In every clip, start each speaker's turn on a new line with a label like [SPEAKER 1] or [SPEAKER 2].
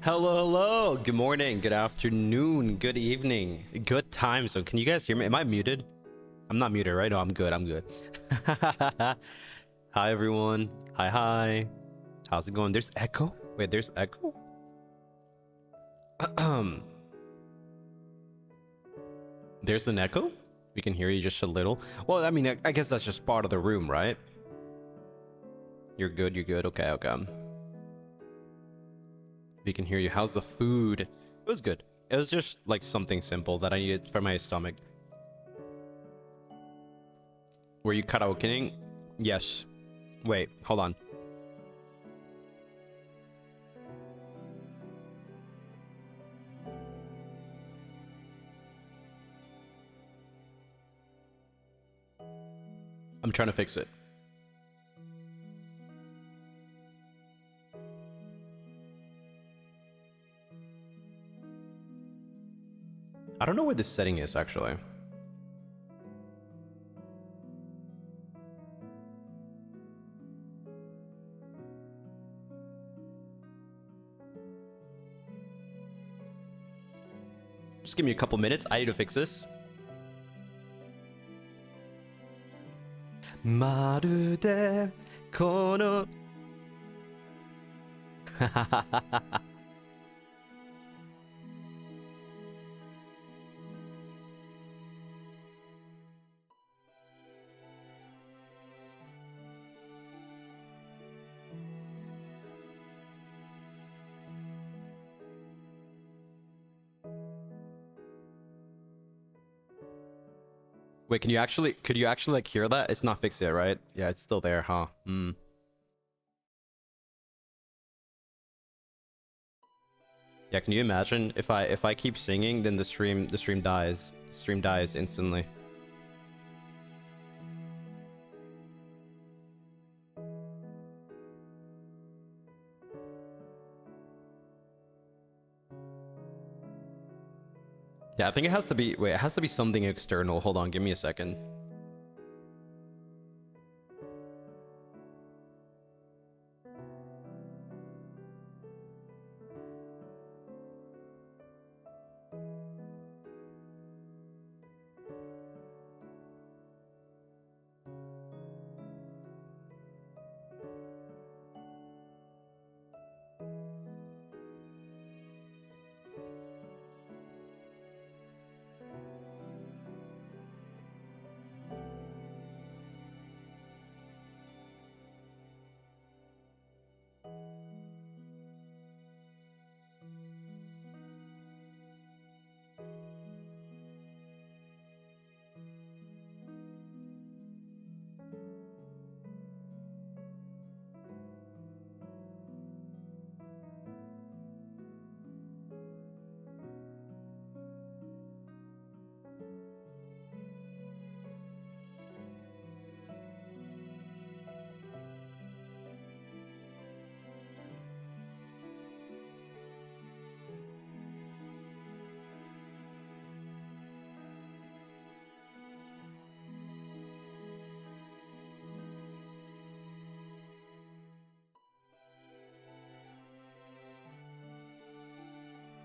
[SPEAKER 1] Hello, hello. Good morning, good afternoon, good evening, good time zone. Can you guys hear me? Am I muted? I'm not muted, right? No, I'm good. I'm good. Hi, everyone. Hi, hi. How's it going? There's echo? Wait, there's echo? There's an echo? We can hear you just a little. Well, I mean, I guess that's just part of the room, right? You're good, you're good. Okay, okay. We can hear you. How's the food? It was good. It was just like something simple that I needed for my stomach. Were you karaokeing? Yes. Wait, hold on. I'm trying to fix it. I don't know where this setting is, actually. Just give me a couple minutes. I need to fix this. Marude kono Wait, could you actually like hear that? It's not fixed yet, right? Yeah, it's still there, huh? Yeah, can you imagine if I keep singing, then the stream dies. The stream dies instantly. Yeah, I think it has to be it has to be something external. Hold on, give me a second.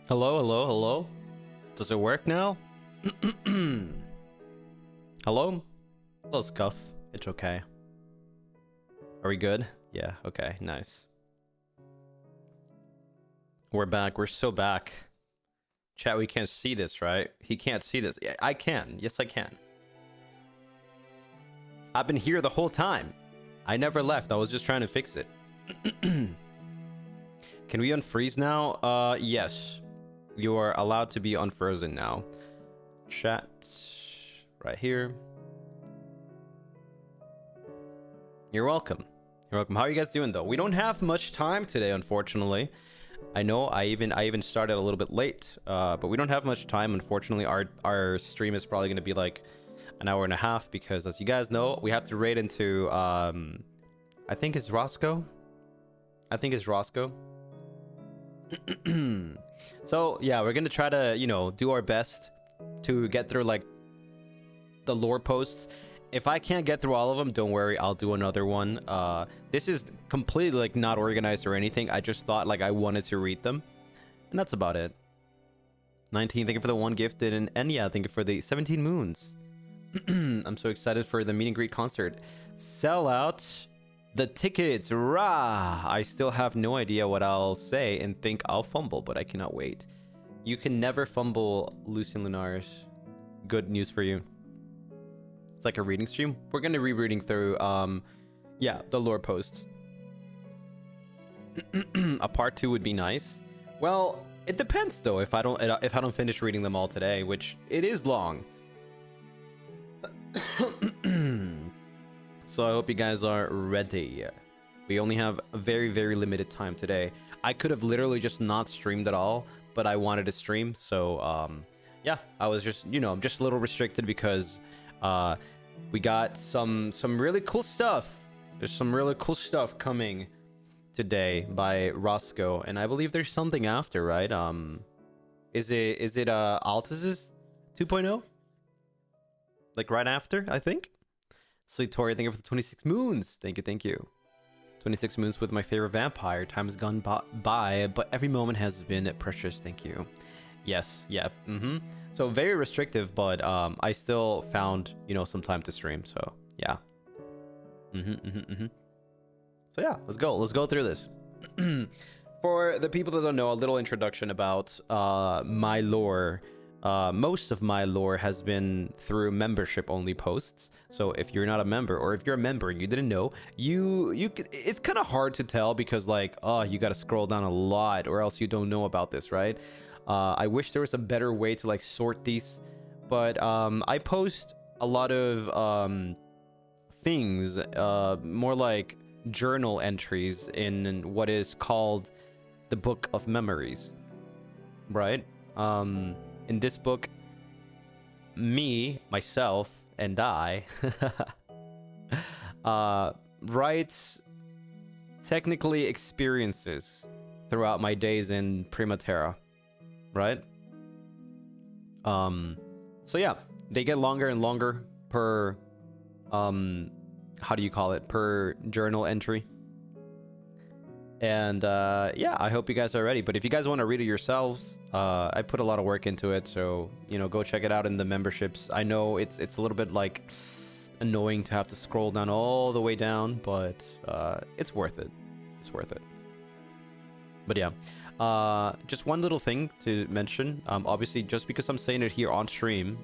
[SPEAKER 1] Hello, hello, hello. Does it work now? Hello? Hello, Scuff. It's okay. Are we good? Yeah, okay, nice. We're back. We're so back. Chat, we can't see this, right? He can't see this. Yeah, I can. Yes, I can. I've been here the whole time. I never left. I was just trying to fix it. Can we unfreeze now? Yes. You are allowed to be unfrozen now. Chat. Right here. You're welcome. You're welcome. How are you guys doing, though? We don't have much time today, unfortunately. I know I even started a little bit late, but we don't have much time, unfortunately. Our stream is probably going to be like an hour and a half because, as you guys know, we have to raid into I think it's Roscoe. So yeah, we're gonna try to, you know, do our best to get through like the lore posts. If I can't get through all of them, don't worry, I'll do another one. This is completely like not organized or anything. I just thought like I wanted to read them. And that's about it. 19, thank you for the 1 gifted, and Enya, thank you for the 17 moons. I'm so excited for the meet and greet concert. Sell out the tickets, rah! I still have no idea what I'll say and think I'll fumble, but I cannot wait. You can never fumble, Lucien Lunaris. Good news for you. It's like a reading stream. We're gonna be reading through, yeah, the lore posts. A part 2 would be nice. Well, it depends though. If I don't finish reading them all today, which it is long. So I hope you guys are ready. We only have a very, very limited time today. I could have literally just not streamed at all, but I wanted to stream. So yeah, I was just, you know, I'm just a little restricted because we got some really cool stuff. There's some really cool stuff coming today by Roscoe, and I believe there's something after, right? Is it Altus's 2.0? Like right after, I think. So Tori, thank you for the 26 moons. Thank you. 26 moons with my favorite vampire. Time has gone by, but every moment has been precious. Thank you. Yes, yeah. So very restrictive, but I still found, you know, some time to stream. So yeah. So yeah, let's go through this. For the people that don't know, a little introduction about my lore. Most of my lore has been through membership only posts. So if you're not a member, or if you're a member and you didn't know, it's kind of hard to tell because like, oh, you got to scroll down a lot or else you don't know about this, right? I wish there was a better way to like sort these, but I post a lot of things, more like journal entries in what is called the Book of Memories, right? In this book, myself, and I write technically experiences throughout my days in Primaterra, right? So yeah, they get longer and longer per how do you call it, per journal entry. And yeah, I hope you guys are ready. But if you guys want to read it yourselves, I put a lot of work into it, so you know, go check it out in the memberships. I know it's a little bit like annoying to have to scroll down all the way down, but it's worth it. It's worth it. But yeah, just one little thing to mention. Obviously, just because I'm saying it here on stream,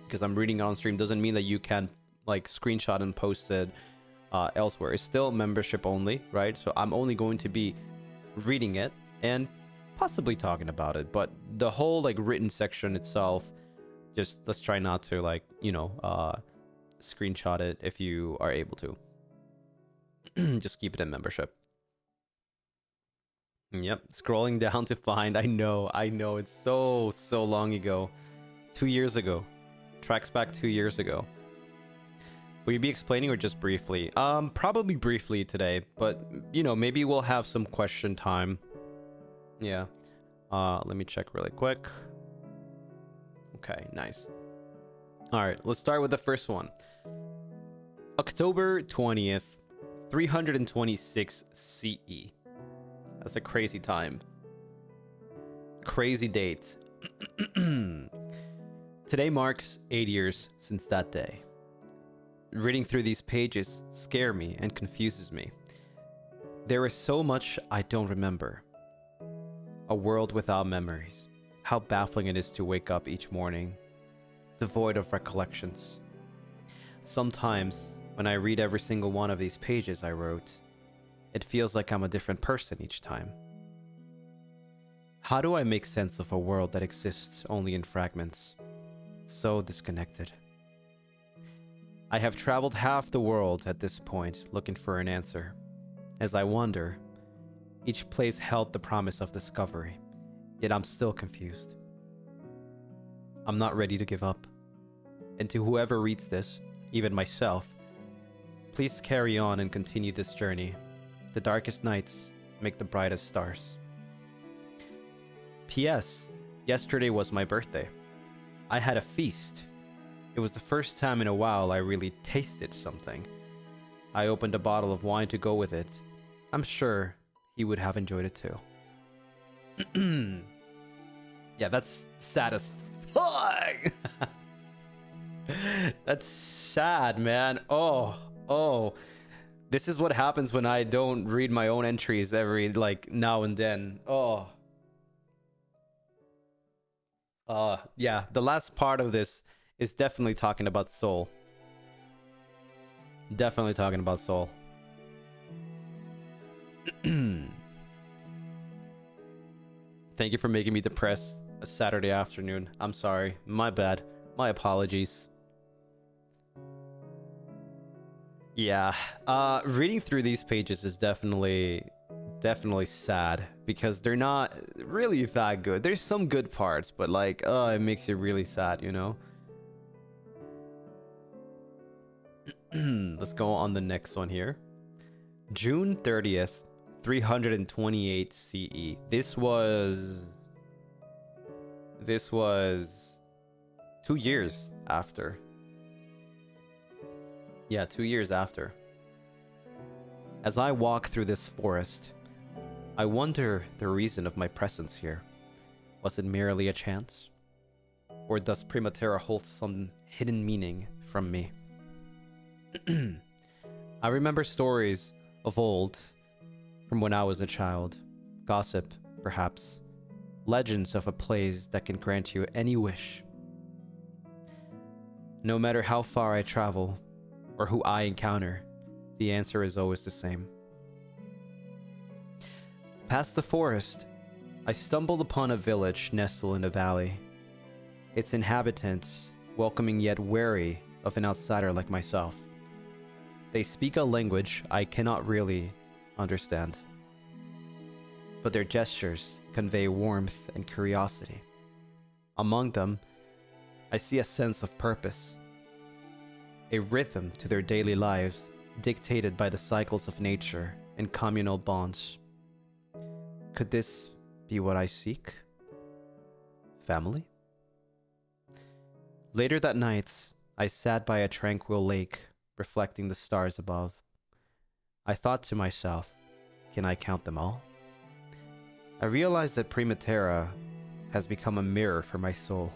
[SPEAKER 1] because I'm reading it on stream, doesn't mean that you can like screenshot and post it elsewhere. It's still membership only, right? So I'm only going to be reading it and possibly talking about it, but the whole like written section itself, just let's try not to like, you know, screenshot it if you are able to. Just keep it in membership. Yep, scrolling down to find. I know it's so long ago. 2 years ago. Tracks back 2 years ago. Will you be explaining or just briefly? Probably briefly today, but you know, maybe we'll have some question time. Yeah. Let me check really quick. Okay, nice. All right, let's start with the first one. October 20th, 326 CE. That's a crazy time. Crazy date. Today marks 8 years since that day. Reading through these pages scare me and confuses me. There is so much I don't remember. A world without memories. How baffling it is to wake up each morning, devoid of recollections. Sometimes, when I read every single one of these pages I wrote, it feels like I'm a different person each time. How do I make sense of a world that exists only in fragments? So disconnected. I have traveled half the world at this point looking for an answer. As I wander, each place held the promise of discovery, yet I'm still confused. I'm not ready to give up. And to whoever reads this, even myself, please carry on and continue this journey. The darkest nights make the brightest stars. P.S. Yesterday was my birthday. I had a feast. It was the first time in a while I really tasted something. I opened a bottle of wine to go with it. I'm sure he would have enjoyed it too. Yeah, that's sad as fuck. That's sad, man. Oh. This is what happens when I don't read my own entries every, like, now and then. Oh. Yeah, the last part of this is definitely talking about soul. Definitely talking about soul. Thank you for making me depressed a Saturday afternoon. I'm sorry. My bad. My apologies. Yeah. Reading through these pages is definitely sad because they're not really that good. There's some good parts, but like, it makes you really sad, you know? Let's go on the next one here. June 30th, 328 CE. This was 2 years after. Yeah, 2 years after. As I walk through this forest, I wonder the reason of my presence here. Was it merely a chance? Or does Primatera hold some hidden meaning from me? I remember stories of old, from when I was a child. Gossip, perhaps. Legends of a place that can grant you any wish. No matter how far I travel, or who I encounter, the answer is always the same. Past the forest, I stumbled upon a village nestled in a valley. Its inhabitants welcoming yet wary of an outsider like myself. They speak a language I cannot really understand, but their gestures convey warmth and curiosity. Among them, I see a sense of purpose, a rhythm to their daily lives dictated by the cycles of nature and communal bonds. Could this be what I seek? Family? Later that night, I sat by a tranquil lake, reflecting the stars above. I thought to myself, can I count them all? I realized that Primatera has become a mirror for my soul.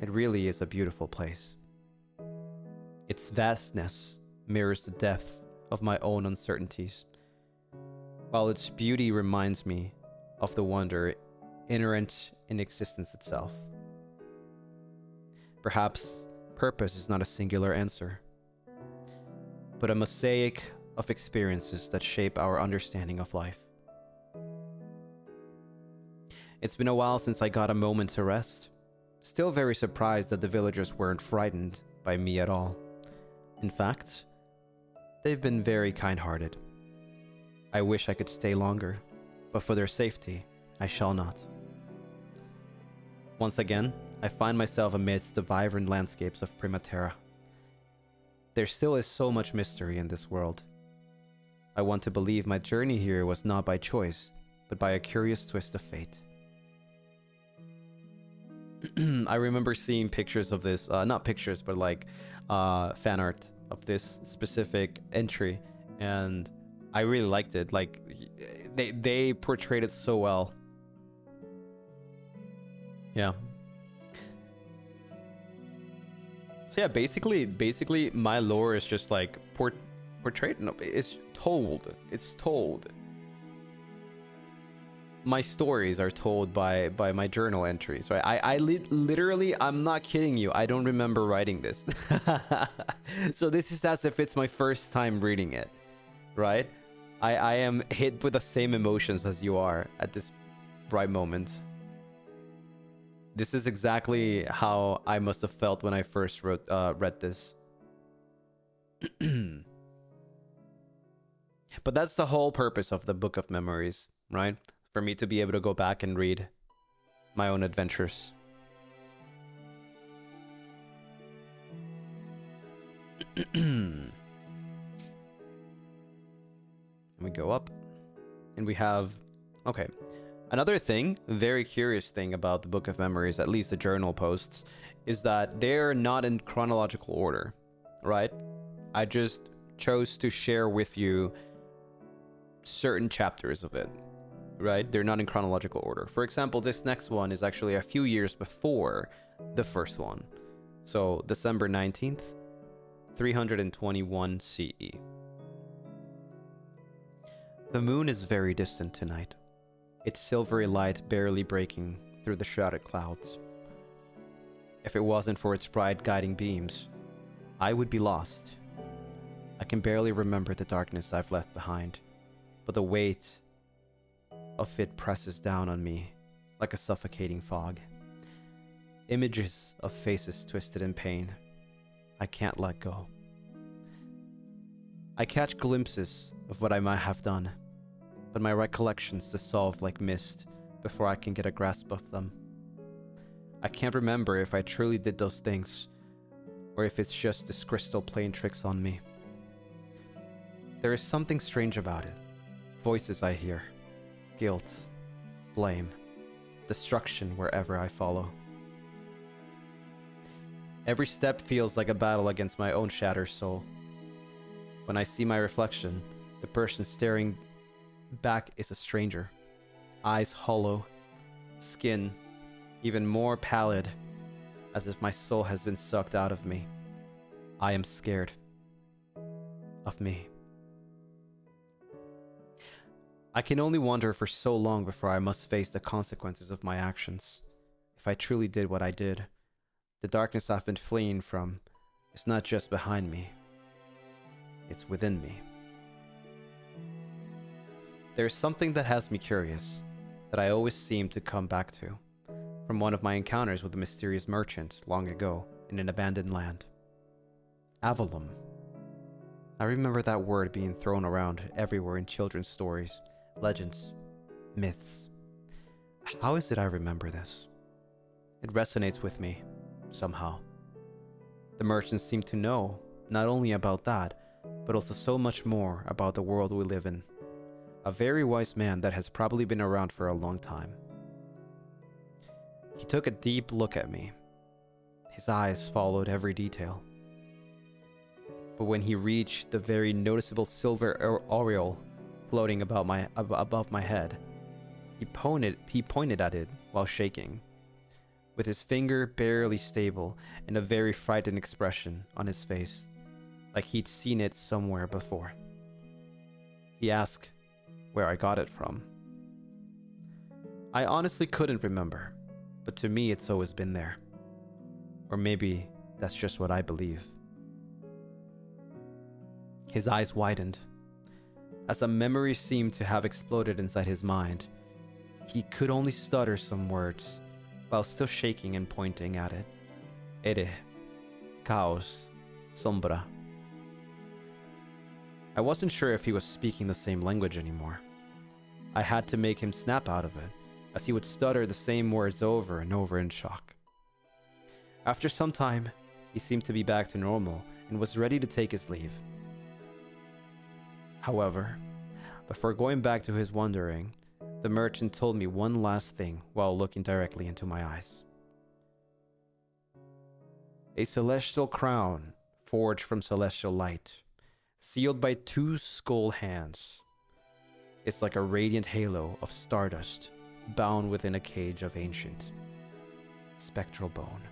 [SPEAKER 1] It really is a beautiful place. Its vastness mirrors the depth of my own uncertainties, while its beauty reminds me of the wonder inherent in existence itself. Perhaps purpose is not a singular answer, but a mosaic of experiences that shape our understanding of life. It's been a while since I got a moment to rest. Still very surprised that the villagers weren't frightened by me at all. In fact, they've been very kind-hearted. I wish I could stay longer, but for their safety, I shall not. Once again, I find myself amidst the vibrant landscapes of Primatera. There still is so much mystery in this world. I want to believe my journey here was not by choice, but by a curious twist of fate. I remember seeing pictures of this, not pictures, but like fan art of this specific entry, and I really liked it. Like, they portrayed it so well. Yeah. So yeah, basically my lore is just like portrayed. No, it's told. It's told. My stories are told by my journal entries, right? I literally, I'm not kidding you, I don't remember writing this. So this is as if it's my first time reading it, right? I am hit with the same emotions as you are at this right moment. This is exactly how I must have felt when I first read this. But that's the whole purpose of the Book of Memories, right? For me to be able to go back and read my own adventures. We go up and we have, okay, another thing, very curious thing about the Book of Memories, at least the journal posts, is that they're not in chronological order, right? I just chose to share with you certain chapters of it. right? They're not in chronological order. For example, this next one is actually a few years before the first one. So December 19th, 321 CE. The moon is very distant tonight, its silvery light barely breaking through the shrouded clouds. If it wasn't for its bright guiding beams, I would be lost. I can barely remember the darkness I've left behind, but the weight of it presses down on me like a suffocating fog. Images of faces twisted in pain. I can't let go. I catch glimpses of what I might have done, but my recollections dissolve like mist before I can get a grasp of them. I can't remember if I truly did those things, or if it's just this crystal playing tricks on me. There is something strange about it. Voices I hear. Guilt. Blame. Destruction wherever I follow. Every step feels like a battle against my own shattered soul. When I see my reflection, the person staring back is a stranger. Eyes hollow. Skin even more pallid, as if my soul has been sucked out of me. I am scared of me. I can only wonder for so long before I must face the consequences of my actions. If I truly did what I did, the darkness I've been fleeing from is not just behind me, it's within me. There is something that has me curious, that I always seem to come back to, from one of my encounters with a mysterious merchant long ago in an abandoned land. Avalum. I remember that word being thrown around everywhere in children's stories, legends, myths. How is it I remember this? It resonates with me, somehow. The merchants seem to know not only about that, but also so much more about the world we live in. A very wise man that has probably been around for a long time. He took a deep look at me. His eyes followed every detail. But when he reached the very noticeable silver aureole floating above my head, he pointed at it while shaking, with his finger barely stable and a very frightened expression on his face, like he'd seen it somewhere before. He asked where I got it from. I honestly couldn't remember, but to me it's always been there. Or maybe that's just what I believe. His eyes widened. As a memory seemed to have exploded inside his mind, he could only stutter some words, while still shaking and pointing at it. Ere, caos, sombra. I wasn't sure if he was speaking the same language anymore. I had to make him snap out of it, as he would stutter the same words over and over in shock. After some time, he seemed to be back to normal and was ready to take his leave. However, before going back to his wondering, the merchant told me one last thing while looking directly into my eyes. A celestial crown forged from celestial light, sealed by two skull hands. It's like a radiant halo of stardust bound within a cage of ancient, spectral bone.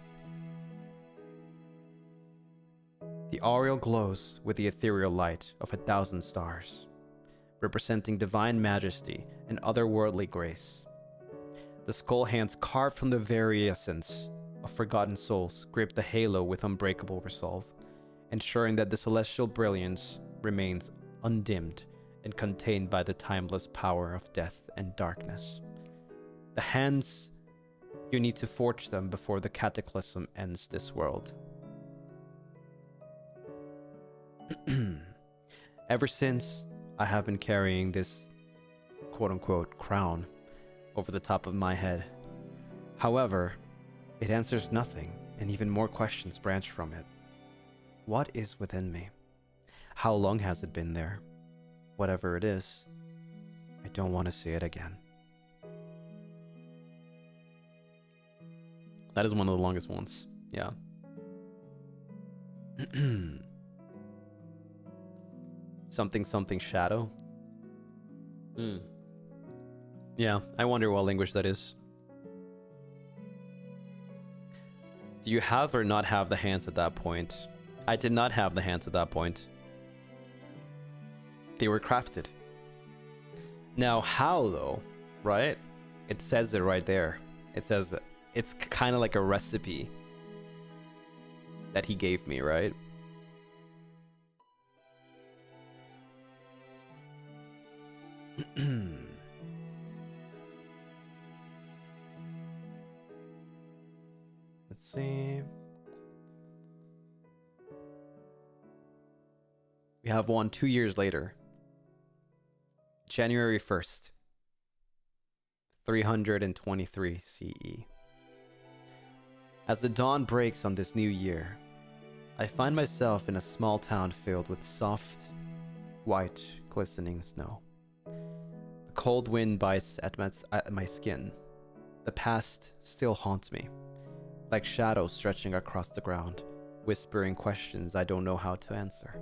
[SPEAKER 1] The aureole glows with the ethereal light of 1,000 stars, representing divine majesty and otherworldly grace. The skull hands carved from the very essence of forgotten souls grip the halo with unbreakable resolve, ensuring that the celestial brilliance remains undimmed and contained by the timeless power of death and darkness. The hands, you need to forge them before the cataclysm ends this world. Ever since, I have been carrying this quote-unquote crown over the top of my head. However, it answers nothing, and even more questions branch from it. What is within me? How long has it been there? Whatever it is, I don't want to see it again. That is one of the longest ones. Yeah. Something shadow. Yeah, I wonder what language that is. Do you have or not have the hands at that point? I did not have the hands at that point. They were crafted. Now, how though, right? It says it right there. It says it's kind of like a recipe that he gave me, right? Let's see. We have one 2 years later. January 1st. 323 CE. As the dawn breaks on this new year, I find myself in a small town filled with soft, white, glistening snow. The cold wind bites at my skin. The past still haunts me, like shadows stretching across the ground, whispering questions I don't know how to answer.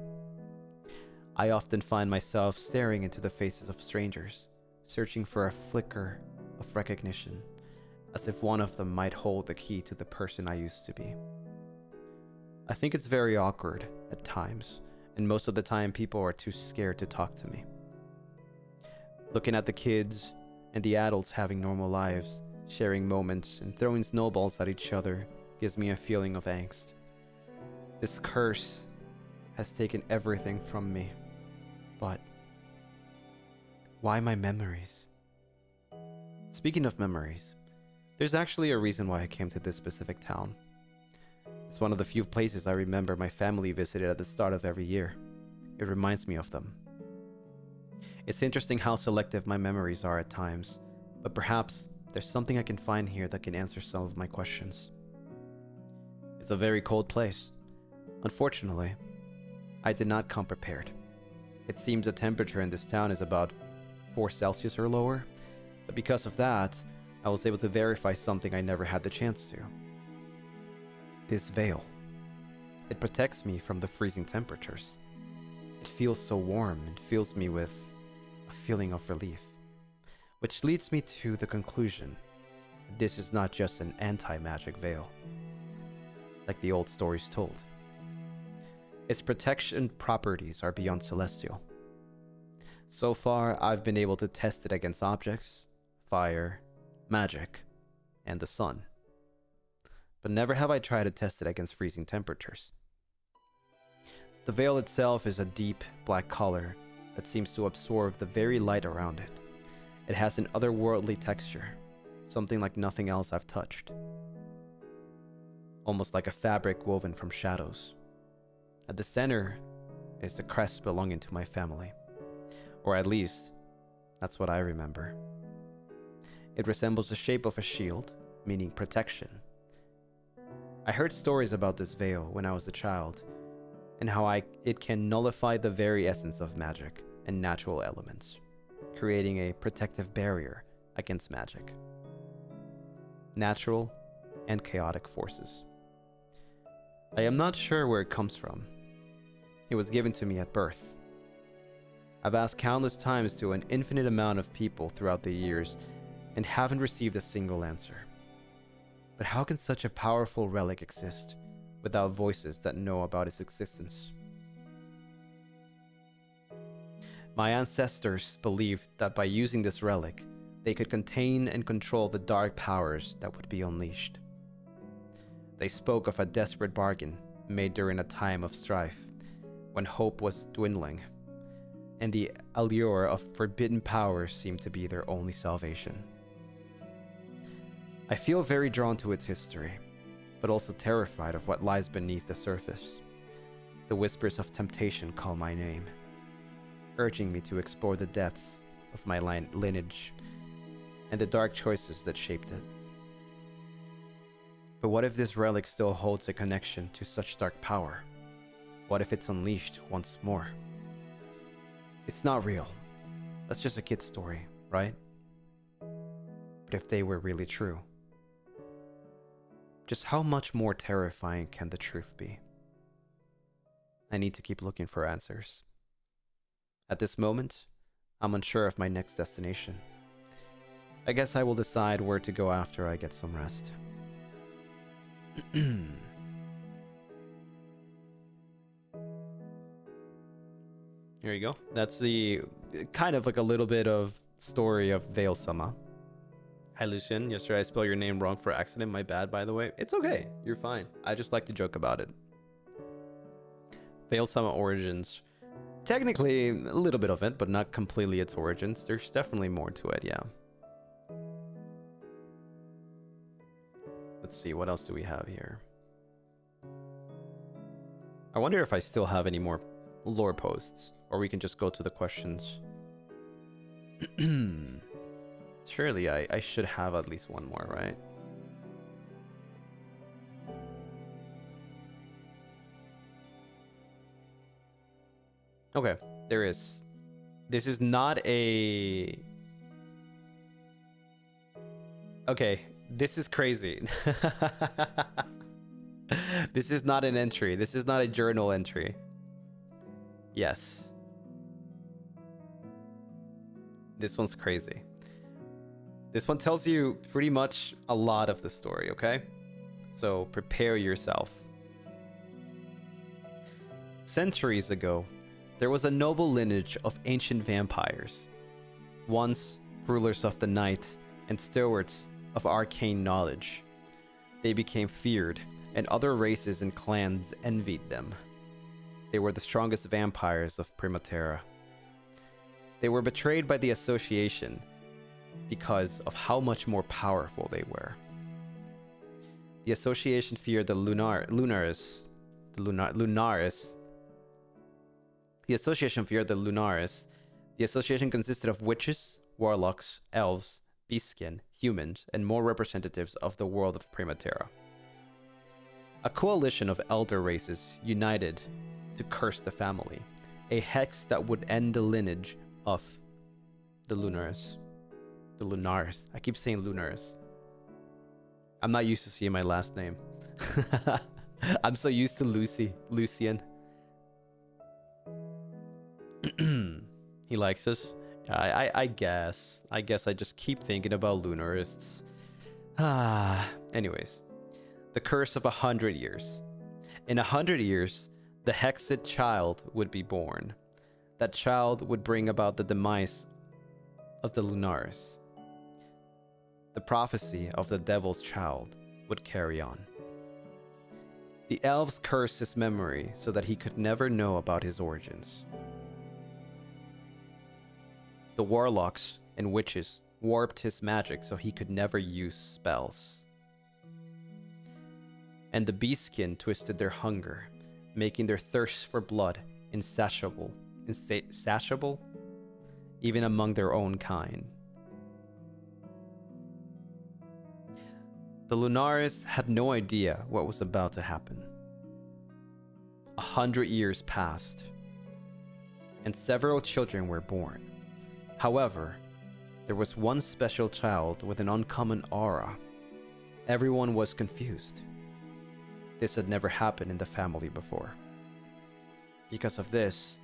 [SPEAKER 1] I often find myself staring into the faces of strangers, searching for a flicker of recognition, as if one of them might hold the key to the person I used to be. I think it's very awkward at times, and most of the time people are too scared to talk to me. Looking at the kids and the adults having normal lives, sharing moments and throwing snowballs at each other gives me a feeling of angst. This curse has taken everything from me, but why my memories? Speaking of memories, there's actually a reason why I came to this specific town. It's one of the few places I remember my family visited at the start of every year. It reminds me of them. It's interesting how selective my memories are at times, but perhaps there's something I can find here that can answer some of my questions. It's a very cold place. Unfortunately, I did not come prepared. It seems the temperature in this town is about 4 Celsius or lower, but because of that, I was able to verify something I never had the chance to. This veil. It protects me from the freezing temperatures. It feels so warm and fills me with a feeling of relief, which leads me to the conclusion that this is not just an anti-magic veil, like the old stories told. Its protection properties are beyond celestial. So far, I've been able to test it against objects, fire, magic, and the sun. But never have I tried to test it against freezing temperatures. The veil itself is a deep black color that seems to absorb the very light around it. It has an otherworldly texture, something like nothing else I've touched. Almost like a fabric woven from shadows. At the center is the crest belonging to my family. Or at least, that's what I remember. It resembles the shape of a shield, meaning protection. I heard stories about this veil when I was a child, and how it can nullify the very essence of magic and natural elements, creating a protective barrier against magic, natural and chaotic forces. I am not sure where it comes from. It was given to me at birth. I've asked countless times to an infinite amount of people throughout the years and haven't received a single answer. But how can such a powerful relic exist without voices that know about its existence? My ancestors believed that by using this relic, they could contain and control the dark powers that would be unleashed. They spoke of a desperate bargain made during a time of strife, when hope was dwindling, and the allure of forbidden powers seemed to be their only salvation. I feel very drawn to its history, but also terrified of what lies beneath the surface. The whispers of temptation call my name, urging me to explore the depths of my lineage and the dark choices that shaped it. But what if this relic still holds a connection to such dark power? What if it's unleashed once more? It's not real. That's just a kid's story, right? But if they were really true, just how much more terrifying can the truth be? I need to keep looking for answers. At this moment, I'm unsure of my next destination. I guess I will decide where to go after I get some rest. Here you go. That's the kind of like a little bit of story of Veil-sama. Hi Lucien, yesterday I spelled your name wrong for accident. My bad, by the way. It's okay. You're fine. I just like to joke about it. Veil-sama origins. Technically, a little bit of it, but not completely its origins. There's definitely more to it, yeah. Let's see, what else do we have here? I wonder if I still have any more lore posts, or we can just go to the questions. Surely I should have at least one more, right? Okay, there is. This is not a... Okay, this is crazy. This is not an entry. This is not a journal entry. Yes. This one's crazy. This one tells you pretty much a lot of the story, okay? So prepare yourself. Centuries ago, there was a noble lineage of ancient vampires, once rulers of the night and stewards of arcane knowledge. They became feared, and other races and clans envied them. They were the strongest vampires of Primaterra. They were betrayed by the Association because of how much more powerful they were. The Association feared the Lunaris. The Association feared the Lunaris. The Association consisted of witches, warlocks, elves, beastskin, humans, and more representatives of the world of Primaterra. A coalition of elder races united to curse the family, a hex that would end the lineage of the Lunaris. The Lunaris. I keep saying Lunaris. I'm not used to seeing my last name. I'm so used to Lucien. He likes us. I guess I just keep thinking about Lunarists. Anyways, the curse of 100 years. In 100 years, the hexed child would be born. That child would bring about the demise of the Lunaris. The prophecy of the devil's child would carry on. The elves cursed his memory so that he could never know about his origins. The warlocks and witches warped his magic so he could never use spells. And the beastskin twisted their hunger, making their thirst for blood insatiable, even among their own kind. The Lunaris had no idea what was about to happen. 100 years passed, and several children were born. However, there was one special child with an uncommon aura. Everyone was confused. This had never happened in the family before. Because of this,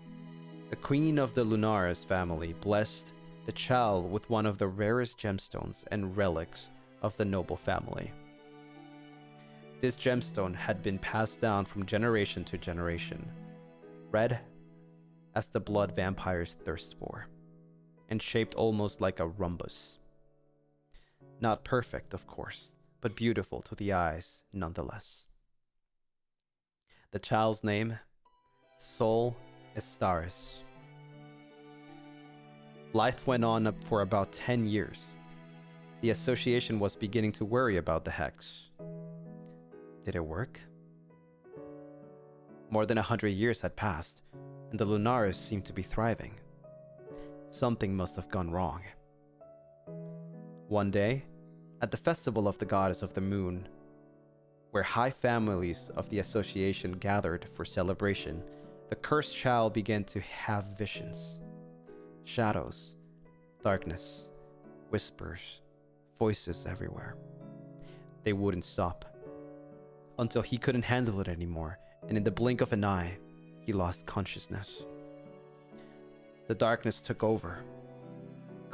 [SPEAKER 1] the queen of the Lunaris family blessed the child with one of the rarest gemstones and relics of the noble family. This gemstone had been passed down from generation to generation, red as the blood vampires thirst for, and shaped almost like a rhombus. Not perfect, of course, but beautiful to the eyes nonetheless. The child's name, Sol Estaris. Life went on for about 10 years. The association was beginning to worry about the hex. Did it work? More than 100 years had passed, and the Lunaris seemed to be thriving. Something must have gone wrong. One day, at the festival of the goddess of the moon, where high families of the association gathered for celebration, the cursed child began to have visions. Shadows, darkness, whispers, voices everywhere. They wouldn't stop, until he couldn't handle it anymore, and in the blink of an eye, he lost consciousness. The darkness took over,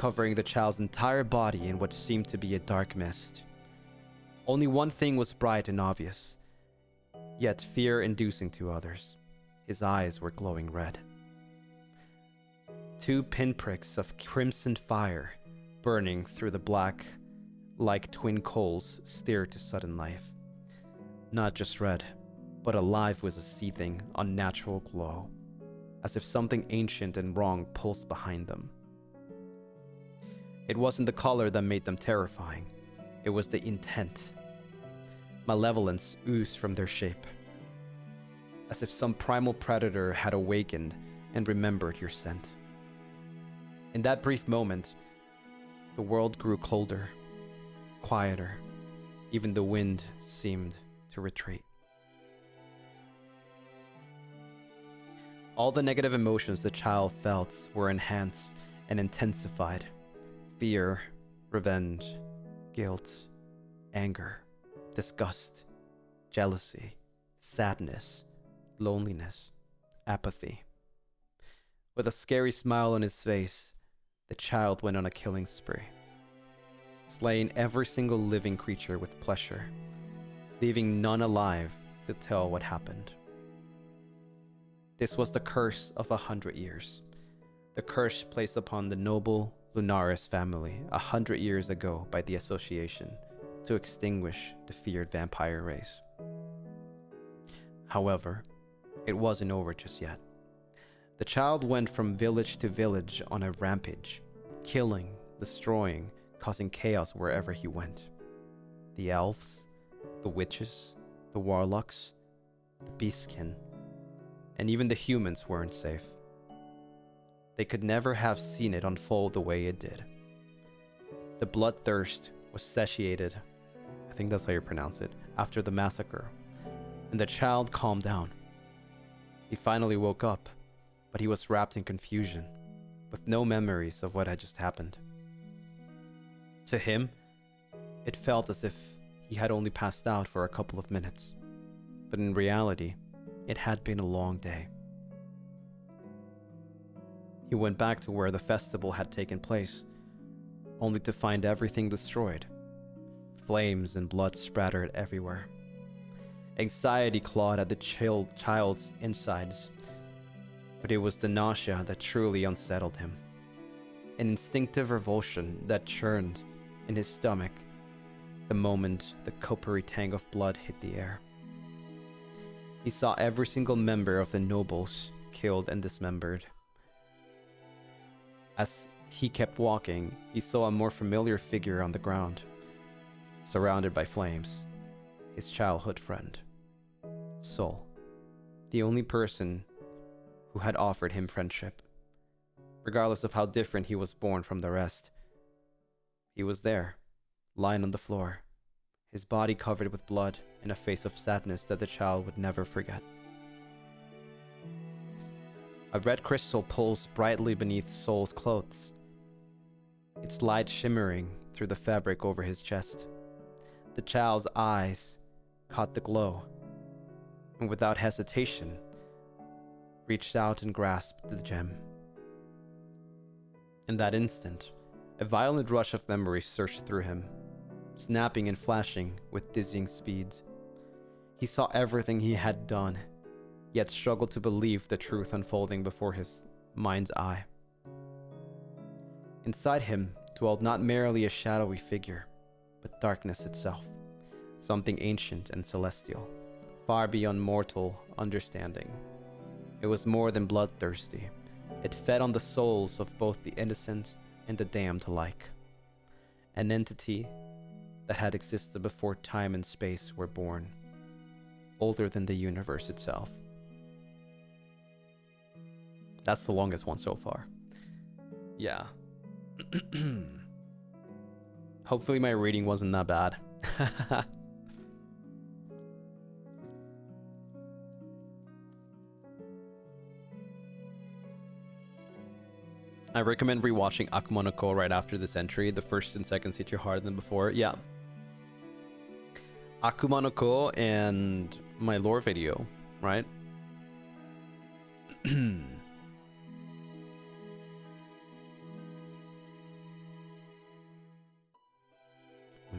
[SPEAKER 1] covering the child's entire body in what seemed to be a dark mist. Only one thing was bright and obvious, yet fear-inducing to others. His eyes were glowing red. 2 pinpricks of crimson fire burning through the black like twin coals stared to sudden life. Not just red, but alive with a seething, unnatural glow, as if something ancient and wrong pulsed behind them. It wasn't the color that made them terrifying, it was the intent. Malevolence oozed from their shape, as if some primal predator had awakened and remembered your scent. In that brief moment, the world grew colder, quieter. Even the wind seemed to retreat. All the negative emotions the child felt were enhanced and intensified. Fear, revenge, guilt, anger, disgust, jealousy, sadness, loneliness, apathy. With a scary smile on his face, the child went on a killing spree, slaying every single living creature with pleasure, leaving none alive to tell what happened. This was the curse of 100 years, the curse placed upon the noble Lunaris family 100 years ago by the Association to extinguish the feared vampire race. However, it wasn't over just yet. The child went from village to village on a rampage, killing, destroying, causing chaos wherever he went. The elves, the witches, the warlocks, the beastskin, and even the humans weren't safe. They could never have seen it unfold the way it did. The bloodthirst was satiated, I think that's how you pronounce it, after the massacre, and the child calmed down. He finally woke up, but he was wrapped in confusion, with no memories of what had just happened. To him, it felt as if he had only passed out for a couple of minutes, but in reality, it had been a long day. He went back to where the festival had taken place, only to find everything destroyed. Flames and blood spattered everywhere. Anxiety clawed at the child's insides, but it was the nausea that truly unsettled him. An instinctive revulsion that churned in his stomach the moment the coppery tang of blood hit the air. He saw every single member of the nobles killed and dismembered. As he kept walking, he saw a more familiar figure on the ground, surrounded by flames. His childhood friend, Sol, the only person who had offered him friendship. Regardless of how different he was born from the rest, he was there, lying on the floor, his body covered with blood and a face of sadness that the child would never forget. A red crystal pulsed brightly beneath Sol's clothes, its light shimmering through the fabric over his chest. The child's eyes caught the glow, and without hesitation, reached out and grasped the gem. In that instant, a violent rush of memory surged through him, snapping and flashing with dizzying speed. He saw everything he had done, yet struggled to believe the truth unfolding before his mind's eye. Inside him dwelled not merely a shadowy figure, but darkness itself, something ancient and celestial, far beyond mortal understanding. It was more than bloodthirsty. It fed on the souls of both the innocent and the damned alike. An entity that had existed before time and space were born, older than the universe itself. That's the longest one so far. Yeah. Hopefully my reading wasn't that bad. I recommend rewatching Akuma no Ko right after this entry. The first and second hit you harder than before. Yeah. Akuma no Ko and my lore video, right?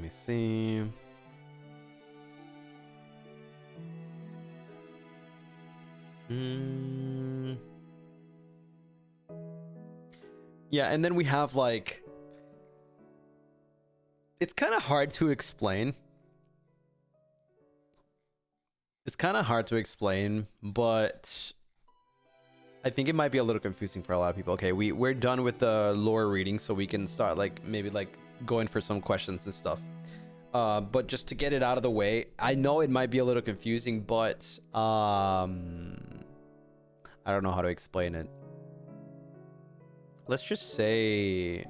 [SPEAKER 1] me see. Yeah, and then we have like, it's kind of hard to explain. It's kind of hard to explain, but I think it might be a little confusing for a lot of people. Okay, we're done with the lore reading, so we can start like maybe like going for some questions and stuff. But just to get it out of the way, I know it might be a little confusing, but I don't know how to explain it. Let's just say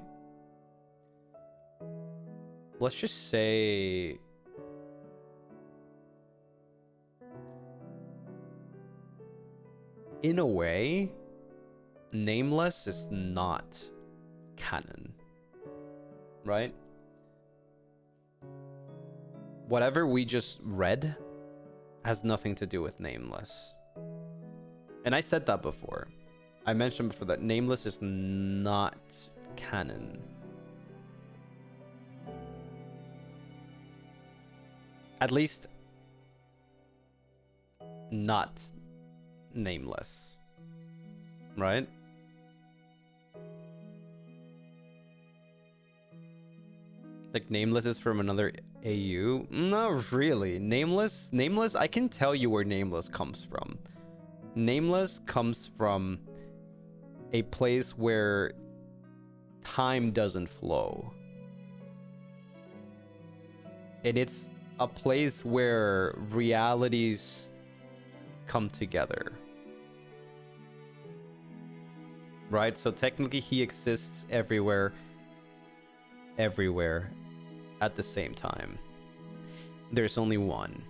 [SPEAKER 1] in a way, Nameless is not canon, right? Whatever we just read has nothing to do with Nameless. And I said that before. I mentioned before that Nameless is not canon. At least not Nameless, right? Like Nameless is from another AU? Not really. Nameless, I can tell you where Nameless comes from. Nameless comes from a place where time doesn't flow. And it's a place where realities come together. Right? So technically he exists everywhere at the same time. There's only one.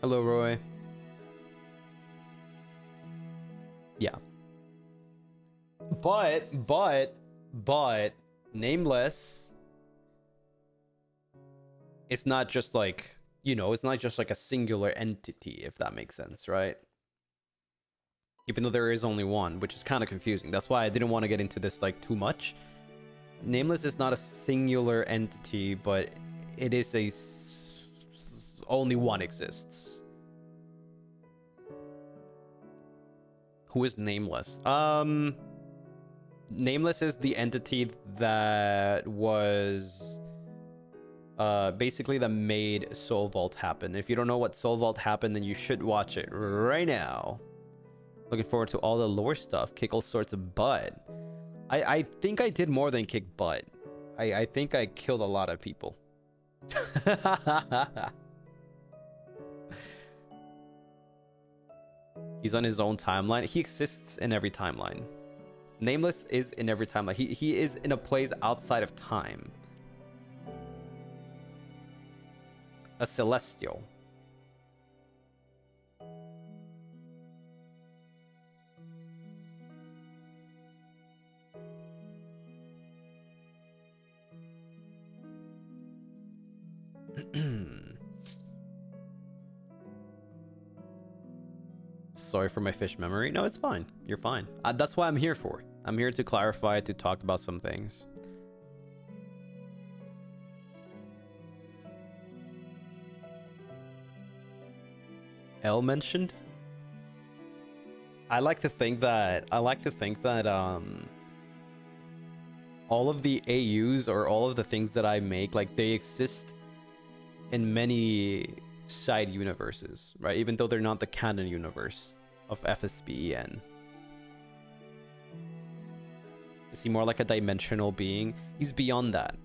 [SPEAKER 1] Hello, Roy. Yeah. But Nameless, it's not just like, you know, it's not just like a singular entity, if that makes sense, right? Even though there is only one, which is kind of confusing. That's why I didn't want to get into this like too much. Nameless is not a singular entity, but it is a only one exists. Who is Nameless? Nameless is the entity that was basically that made Soul Vault happen. If you don't know what Soul Vault happened, then you should watch it right now. Looking forward to all the lore stuff. Kick all sorts of butt. I think I did more than kick butt. I think I killed a lot of people. He's on his own timeline. He exists in every timeline. Nameless is in every timeline. He is in a place outside of time. A celestial. Sorry for my fish memory. No, it's fine. You're fine. That's why I'm here for. I'm here to clarify, to talk about some things. L mentioned? I like to think that all of the AUs or all of the things that I make, like, they exist in many side universes, right? Even though they're not the canon universe of FSBEN. Is he more like a dimensional being? He's beyond that.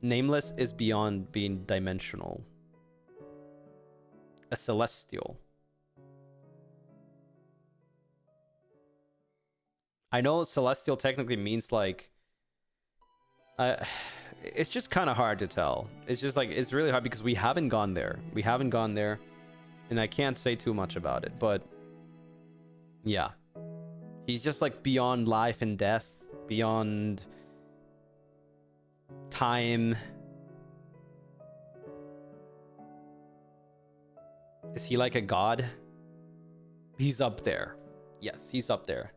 [SPEAKER 1] Nameless is beyond being dimensional. A celestial. I know celestial technically means like it's just kind of hard to tell. It's just like, it's really hard because we haven't gone there. We haven't gone there, and I can't say too much about it, but yeah. He's just like beyond life and death, beyond time. Is he like a god? He's up there. Yes, he's up there.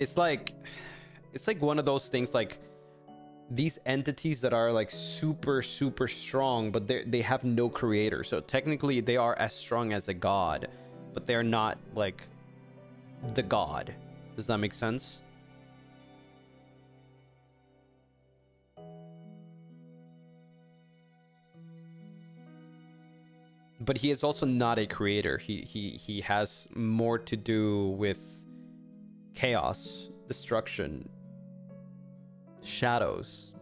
[SPEAKER 1] it's like one of those things, like these entities that are like super strong, but they have no creator. So technically they are as strong as a god, but they're not like the god. Does that make sense? But he is also not a creator. He has more to do with chaos, destruction, shadows.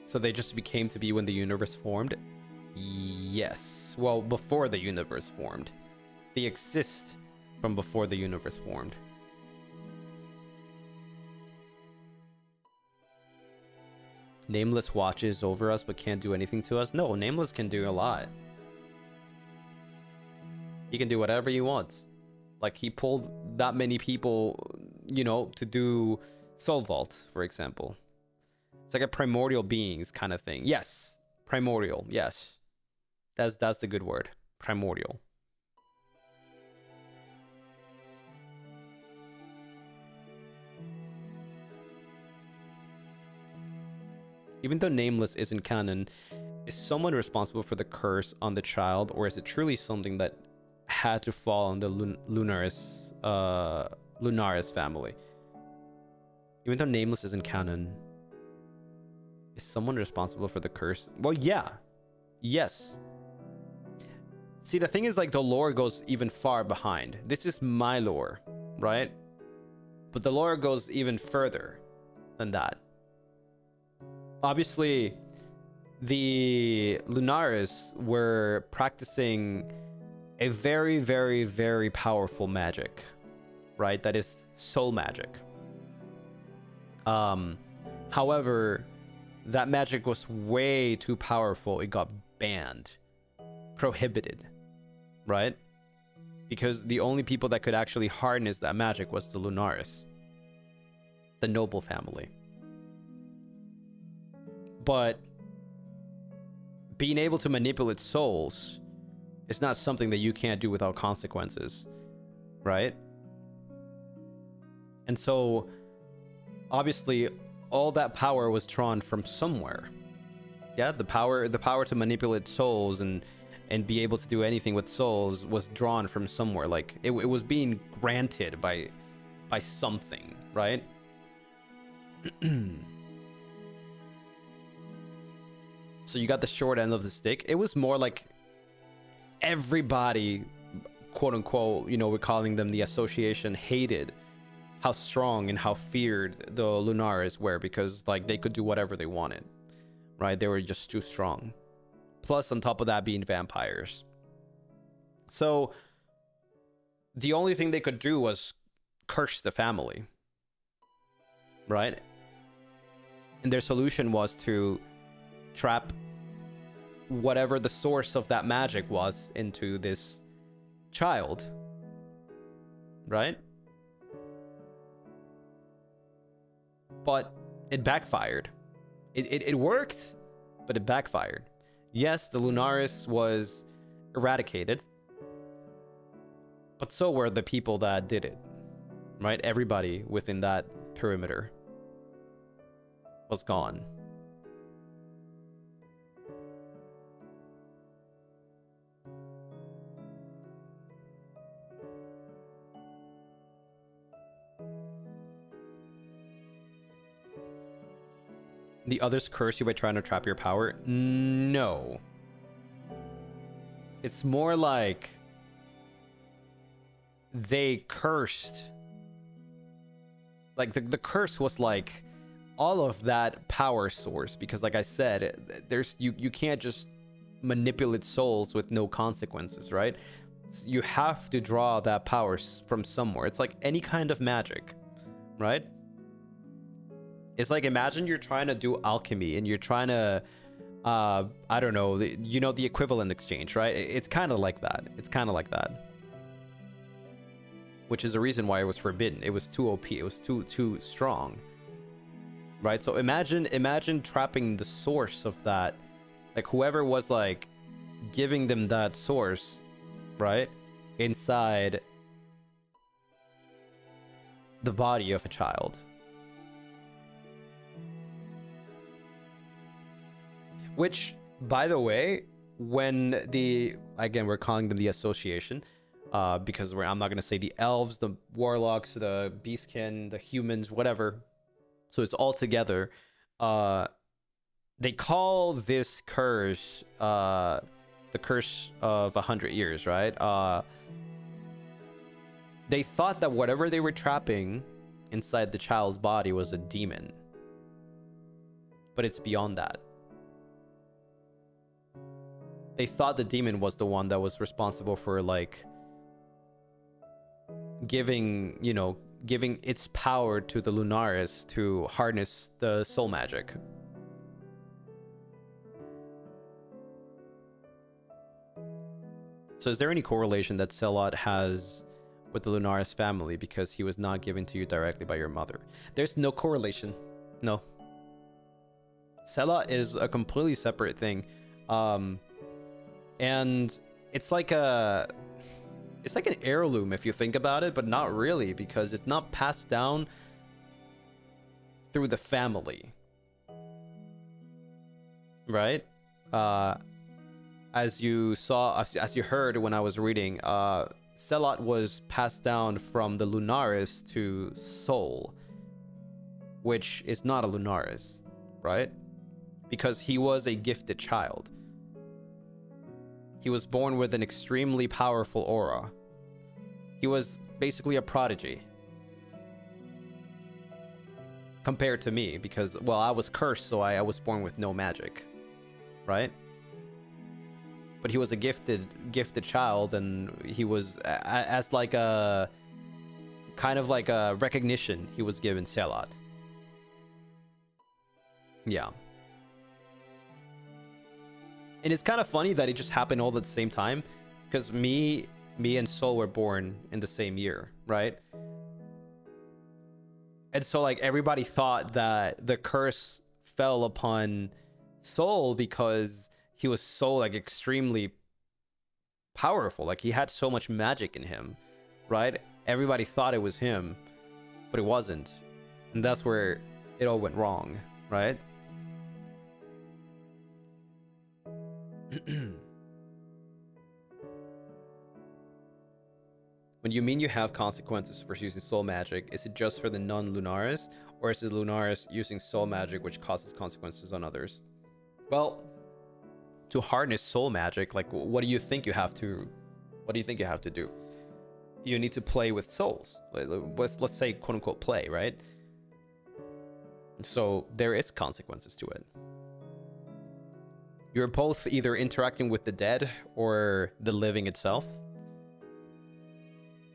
[SPEAKER 1] So they just became to be when the universe formed? Yes. Well, before the universe formed. They exist from before the universe formed. Nameless watches over us but can't do anything to us? No, Nameless can do a lot. He can do whatever he wants. Like, he pulled that many people, you know, to do Soul Vault, for example. It's like a primordial beings kind of thing. Yes. Primordial. Yes. That's the good word. Primordial. Even though Nameless isn't canon, is someone responsible for the curse on the child, or is it truly something that had to fall on the Lunaris family? Even though Nameless isn't canon, is someone responsible for the curse? Well, yeah. Yes. See, the thing is, like, the lore goes even far behind. This is my lore, right? But the lore goes even further than that. Obviously, the Lunaris were practicing a very powerful magic, right? That is soul magic. However, that magic was way too powerful. It got banned, prohibited, right? Because the only people that could actually harness that magic was the Lunaris, the noble family. But being able to manipulate souls is not something that you can't do without consequences, right? And so obviously all that power was drawn from somewhere. Yeah, the power to manipulate souls and be able to do anything with souls was drawn from somewhere. Like it was being granted by something, right? So you got the short end of the stick. It was more like everybody, quote unquote, you know, we're calling them the association, hated how strong and how feared the Lunaris were, because like they could do whatever they wanted, right? They were just too strong. Plus, on top of that, being vampires. So the only thing they could do was curse the family, right? And their solution was to trap whatever the source of that magic was into this child, right? But it backfired. It worked, but it backfired. Yes, the Lunaris was eradicated, but so were the people that did it, right? Everybody within that perimeter was gone. The others curse you by trying to trap your power? No. It's more like they cursed. Like the curse was like all of that power source, because like I said, there's you can't just manipulate souls with no consequences, right? You have to draw that power from somewhere. It's like any kind of magic, right? It's like, imagine you're trying to do alchemy and you're trying to, I don't know, you know, the equivalent exchange, right? It's kind of like that. It's kind of like that. which is the reason why it was forbidden. It was too OP. It was too strong, right? So imagine trapping the source of that, like whoever was like giving them that source, right, inside the body of a child. Which, by the way, when the, again, we're calling them the association, because I'm not going to say the elves, the warlocks, the beastkin, the humans, whatever. So it's all together. They call this curse the curse of 100 years, right? They thought that whatever they were trapping inside the child's body was a demon. But it's beyond that. They thought the demon was the one that was responsible for, like, giving its power to the Lunaris to harness the soul magic. So is there any correlation that Selot has with the Lunaris family because he was not given to you directly by your mother? There's no correlation. No. Selot is a completely separate thing. And it's like an heirloom if you think about it, but not really, because it's not passed down through the family, right? As you heard when I was reading, Selot was passed down from the Lunaris to Soul, which is not a Lunaris, right? Because he was a gifted child. He was born with an extremely powerful aura. He was basically a prodigy. Compared to me, because, well, I was cursed, so I was born with no magic. Right? But he was a gifted child, and he was, as like a, kind of like a recognition, he was given Selot. Yeah. And it's kind of funny that it just happened all at the same time, because me and Soul were born in the same year, right? And so, like, everybody thought that the curse fell upon Soul because he was so, like, extremely powerful. Like, he had so much magic in him, right? Everybody thought it was him, but it wasn't. And that's where it all went wrong, right? When you mean you have consequences for using soul magic, is it just for the non-Lunaris, or is it Lunaris using soul magic which causes consequences on others? Well, to harness soul magic, like, what do you think you have to do? You need to play with souls. Let's say, quote unquote, play, right? So there is consequences to it. You're both either interacting with the dead or the living itself,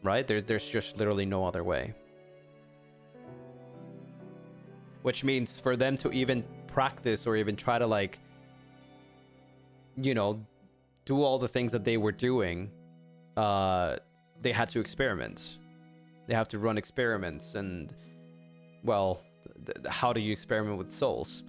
[SPEAKER 1] right? There's just literally no other way. Which means for them to even practice or even try to, like, you know, do all the things that they were doing, they had to experiment. They have to run experiments, and, well, how do you experiment with souls?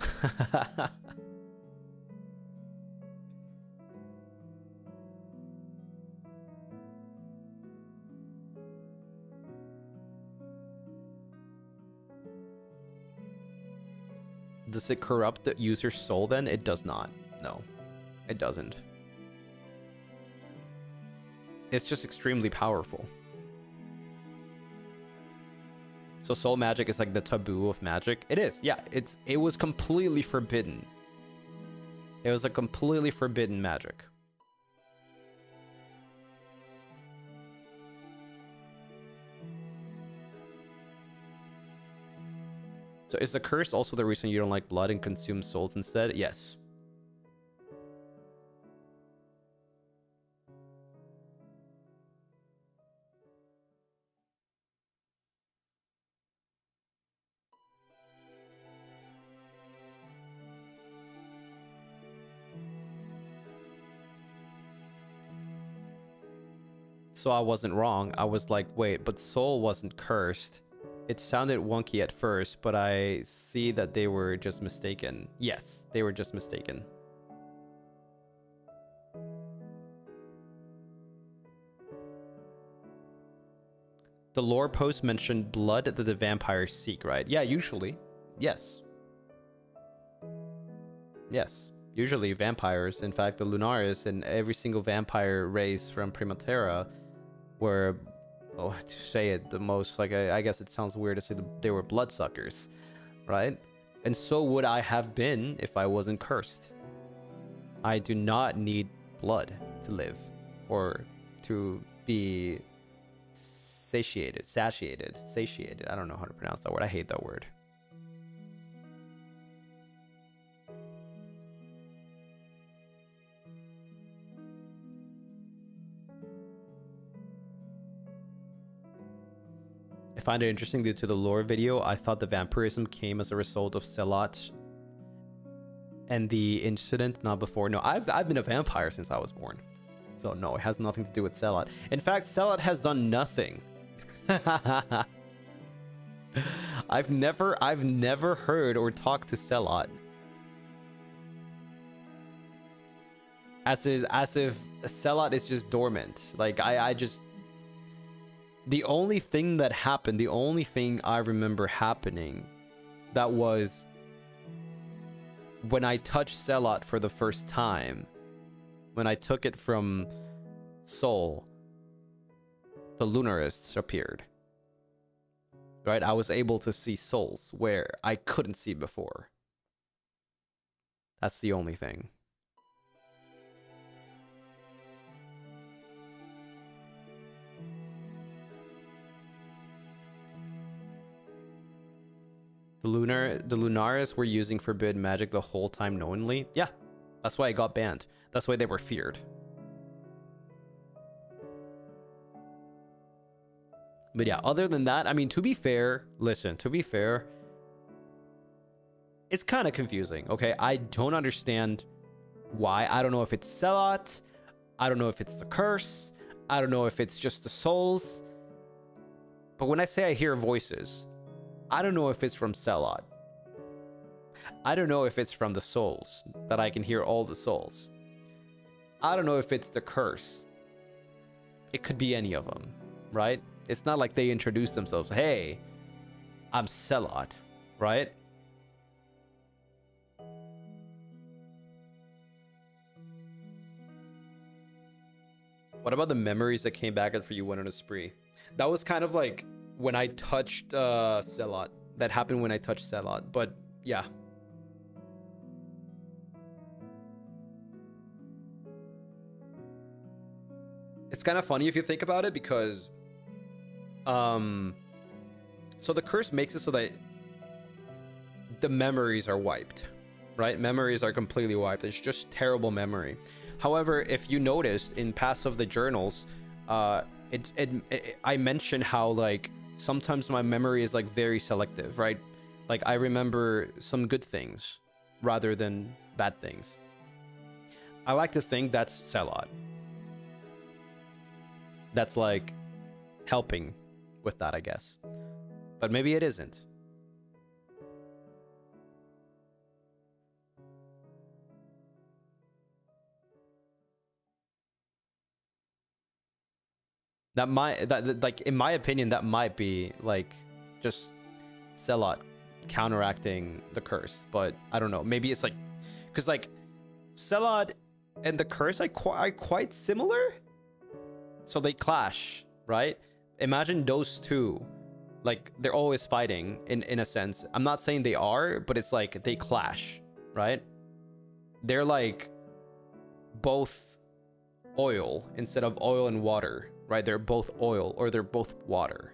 [SPEAKER 1] Does it corrupt the user's soul then? It does not. No, it doesn't. It's just extremely powerful. So soul magic is like the taboo of magic. It is, yeah. It was completely forbidden. It was a completely forbidden magic. So is the curse also the reason you don't like blood and consume souls instead? Yes. So I wasn't wrong. I was like, wait, but Soul wasn't cursed. It sounded wonky at first, but I see that they were just mistaken. Yes, they were just mistaken. The lore post mentioned blood that the vampires seek, right? Yeah, usually. Yes. Yes. Usually vampires. In fact, the Lunaris and every single vampire race from Primaterra were, oh, to say it the most, like, I guess it sounds weird to say they were bloodsuckers, right? And so would I have been if I wasn't cursed. I do not need blood to live or to be satiated. I don't know how to pronounce that word. I hate that word. I find it interesting due to the lore video. I thought the vampirism came as a result of Selat and the incident, not before. No, I've been a vampire since I was born. So no, it has nothing to do with Selat. In fact, Selat has done nothing. I've never heard or talked to Selat. As if Selat is just dormant. Like I just, the only thing that happened, the only thing I remember happening that was when I touched Selat for the first time, when I took it from Soul, the Lunarists appeared. Right? I was able to see souls where I couldn't see before. That's the only thing. The Lunaris were using forbidden magic the whole time knowingly. Yeah, that's why it got banned. That's why they were feared. But yeah, other than that, I mean, to be fair, listen, to be fair, it's kind of confusing, okay? I don't understand why. I don't know if it's Selat. I don't know if it's the curse. I don't know if it's just the souls. But when I say I hear voices, I don't know if it's from Selat. I don't know if it's from the souls, that I can hear all the souls. I don't know if it's the curse. It could be any of them, right? It's not like they introduce themselves. Hey, I'm Selat, right? What about the memories that came back after you went on a spree? That was kind of like when I touched Selat. That happened when I touched Selat, but yeah. It's kind of funny if you think about it, because so the curse makes it so that the memories are wiped, right? Memories are completely wiped. It's just terrible memory. However, if you notice in past of the journals, I mentioned how like sometimes my memory is like very selective, right? Like I remember some good things rather than bad things. I like to think that's Selat. That's like helping with that, I guess. But maybe it isn't. That might, like in my opinion, that might be like just Selat counteracting the curse, but I don't know. Maybe it's like, because like Selat and the curse are quite similar, so they clash, right? Imagine those two, like they're always fighting in a sense. I'm not saying they are, but it's like they clash, right? They're like both oil instead of oil and water, right? They're both oil or they're both water.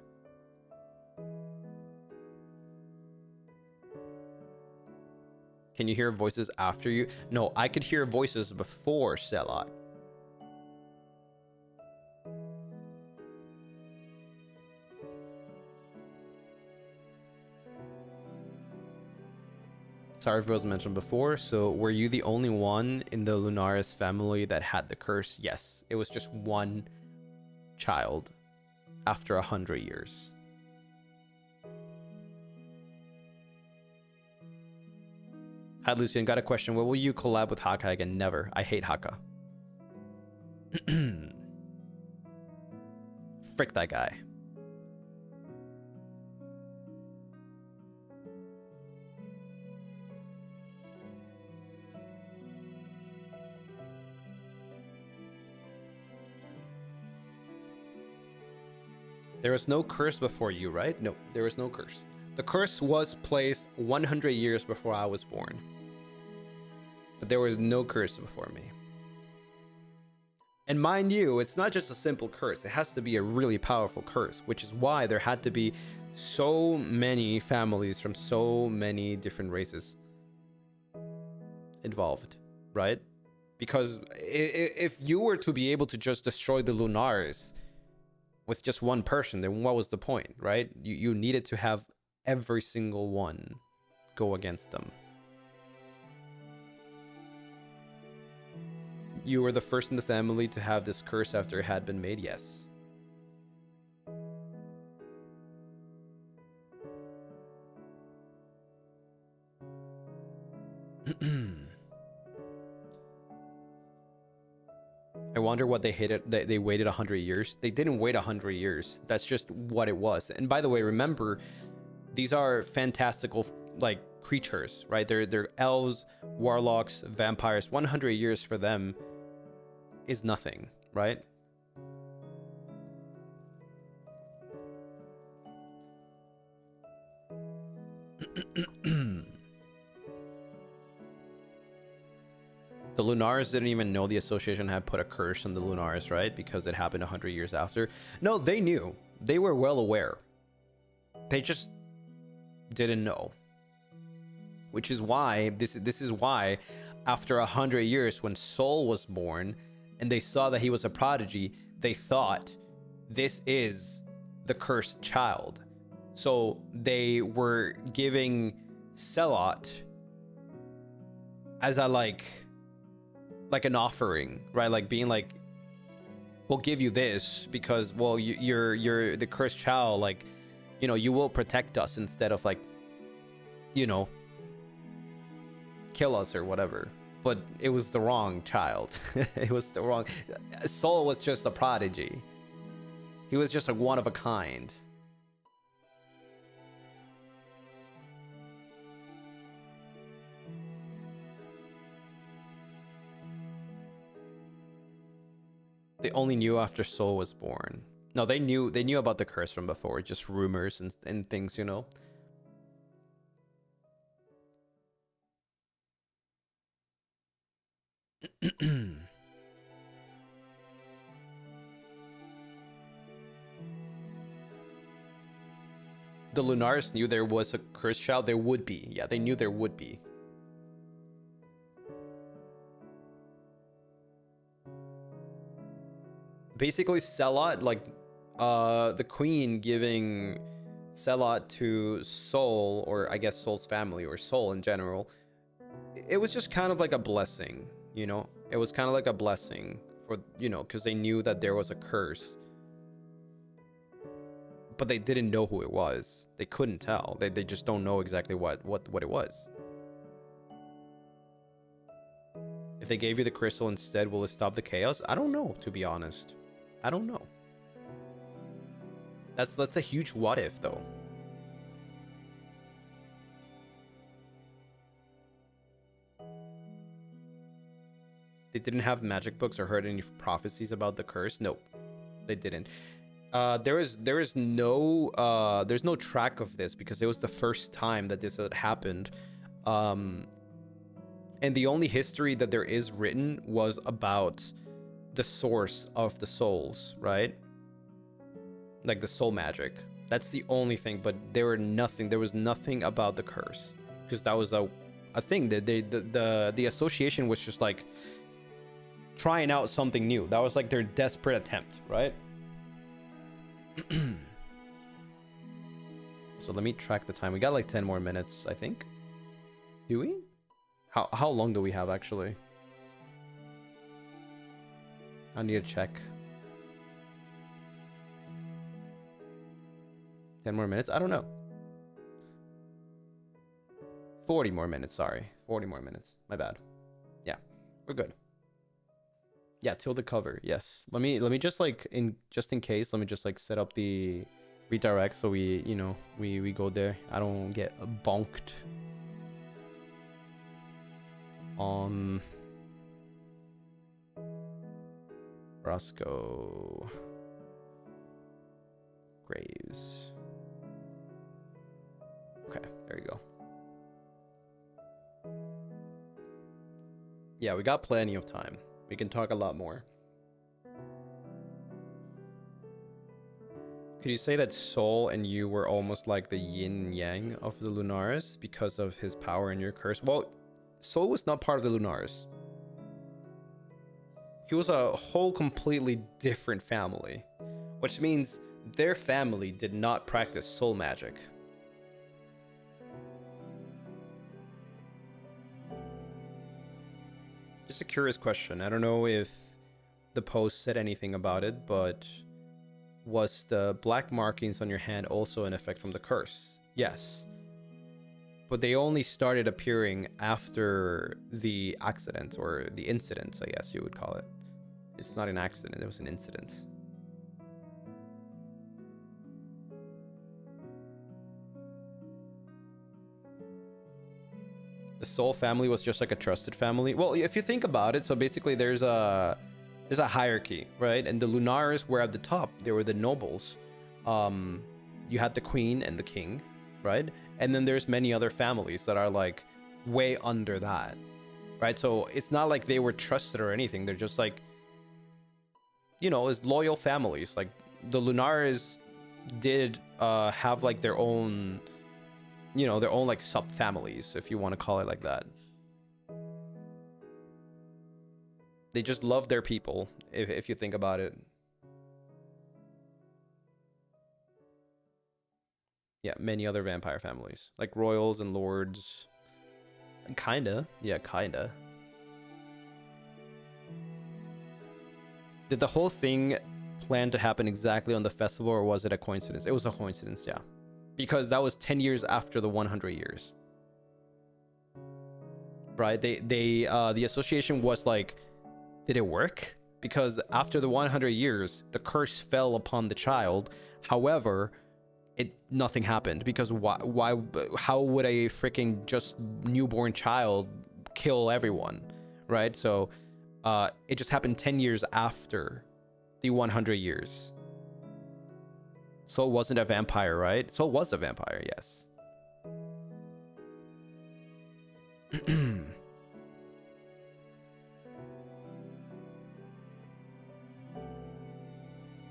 [SPEAKER 1] Can you hear voices after you? No, I could hear voices before Selat. Sorry if it wasn't mentioned before. So were you the only one in the Lunaris family that had the curse? Yes, it was just one child after 100 years. Hi, Lucien. Got a question. What will you collab with Haka again? Never. I hate Haka. Frick that guy. There was no curse before you, right? No, there was no curse. The curse was placed 100 years before I was born. But there was no curse before me. And mind you, it's not just a simple curse. It has to be a really powerful curse, which is why there had to be so many families from so many different races involved, right? Because if you were to be able to just destroy the Lunaris with just one person, then what was the point, right? You needed to have every single one go against them. You were the first in the family to have this curse after it had been made, yes. I wonder what they hated. They waited 100 years. They didn't wait 100 years. That's just what it was. And by the way, remember, these are fantastical like creatures, right? They're elves, warlocks, vampires. 100 years for them is nothing, right? The Lunaris didn't even know the association had put a curse on the Lunaris, right? Because it happened 100 years after. No, they knew. They were well aware. They just didn't know. Which is why, this is why, after 100 years, when Soul was born, and they saw that he was a prodigy, they thought, this is the cursed child. So they were giving Selot as a like an offering, right? Like being like, we'll give you this because, well, you're the cursed child, like, you know, you will protect us instead of like, you know, kill us or whatever. But it was the wrong child. It was the wrong. Soul was just a prodigy. He was just a one of a kind. They only knew after Soul was born. No, they knew about the curse from before, just rumors and things, you know. The Lunaris knew there was a cursed child. There would be. Yeah, they knew there would be. Basically, Selot, like, the queen giving Selot to Soul, or I guess Soul's family, or Soul in general, it was just kind of like a blessing, you know? It was kind of like a blessing for, you know, because they knew that there was a curse. But they didn't know who it was. They couldn't tell. They just don't know exactly what it was. If they gave you the crystal instead, will it stop the chaos? I don't know, to be honest. I don't know. That's a huge what if, though. They didn't have magic books or heard any prophecies about the curse? Nope, they didn't. There's no track of this because it was the first time that this had happened. And the only history that there is written was about the source of the souls, right? Like the soul magic. That's the only thing, but there was nothing about the curse, because that was a thing that the association was just like trying out something new. That was like their desperate attempt, right? So let me track the time. We got like 10 more minutes, I think. Do we? How long do we have actually? I need to check. 10 more minutes? I don't know. 40 more minutes, sorry. 40 more minutes. My bad. Yeah, we're good. Yeah, till the cover. Yes. Let me just like in case, let me just like set up the redirect so we, you know, we go there. I don't get bonked. Roscoe Graves. Okay, there you go. Yeah, we got plenty of time. We can talk a lot more. Could you say that Sol and you were almost like the yin yang of the Lunaris because of his power and your curse? Well, Sol was not part of the Lunaris. He was a whole completely different family, which means their family did not practice soul magic. Just a curious question. I don't know if the post said anything about it, but was the black markings on your hand also an effect from the curse? Yes. But they only started appearing after the accident, or the incident, I guess you would call it. It's not an accident, it was an incident. The Soul family was just like a trusted family. Well, if you think about it, so basically there's a hierarchy, right? And the Lunaris were at the top. They were the nobles. You had the queen and the king, right? And then there's many other families that are like way under that, right? So it's not like they were trusted or anything. They're just like, you know, as loyal families. Like the Lunaris did have like their own, you know, their own like sub families, if you want to call it like that. They just love their people, if you think about it. Yeah, many other vampire families, like royals and lords. Kinda. Yeah, kinda. Did the whole thing plan to happen exactly on the festival, or was it a coincidence? It was a coincidence, yeah. Because that was 10 years after the 100 years. Right? The association was like, did it work? Because after the 100 years, the curse fell upon the child. However, nothing happened, because how would a freaking just newborn child kill everyone, right? So it just happened 10 years after the 100 years. So it wasn't a vampire, right? So it was a vampire, yes.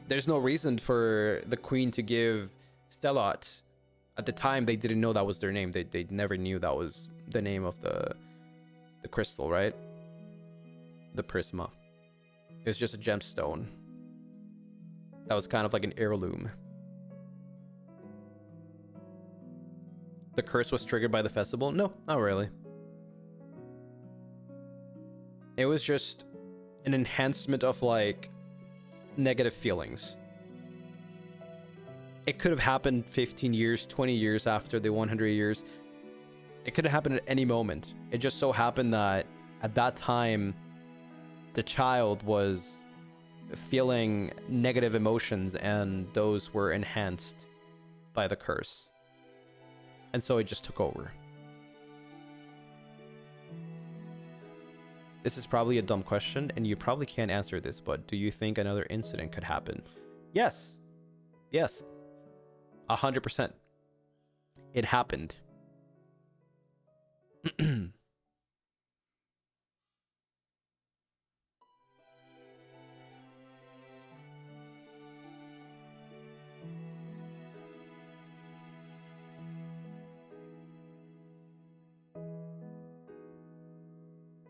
[SPEAKER 1] There's no reason for the queen to give Stellot. At the time, they didn't know that was their name. They never knew that was the name of the crystal, right? The prisma. It was just a gemstone. That was kind of like an heirloom. The curse was triggered by the festival? No, not really. It was just an enhancement of like negative feelings. It could have happened 15 years, 20 years after the 100 years. It could have happened at any moment. It just so happened that at that time, the child was feeling negative emotions, and those were enhanced by the curse. And so it just took over. This is probably a dumb question, and you probably can't answer this, but do you think another incident could happen? Yes. Yes. 100%. It happened.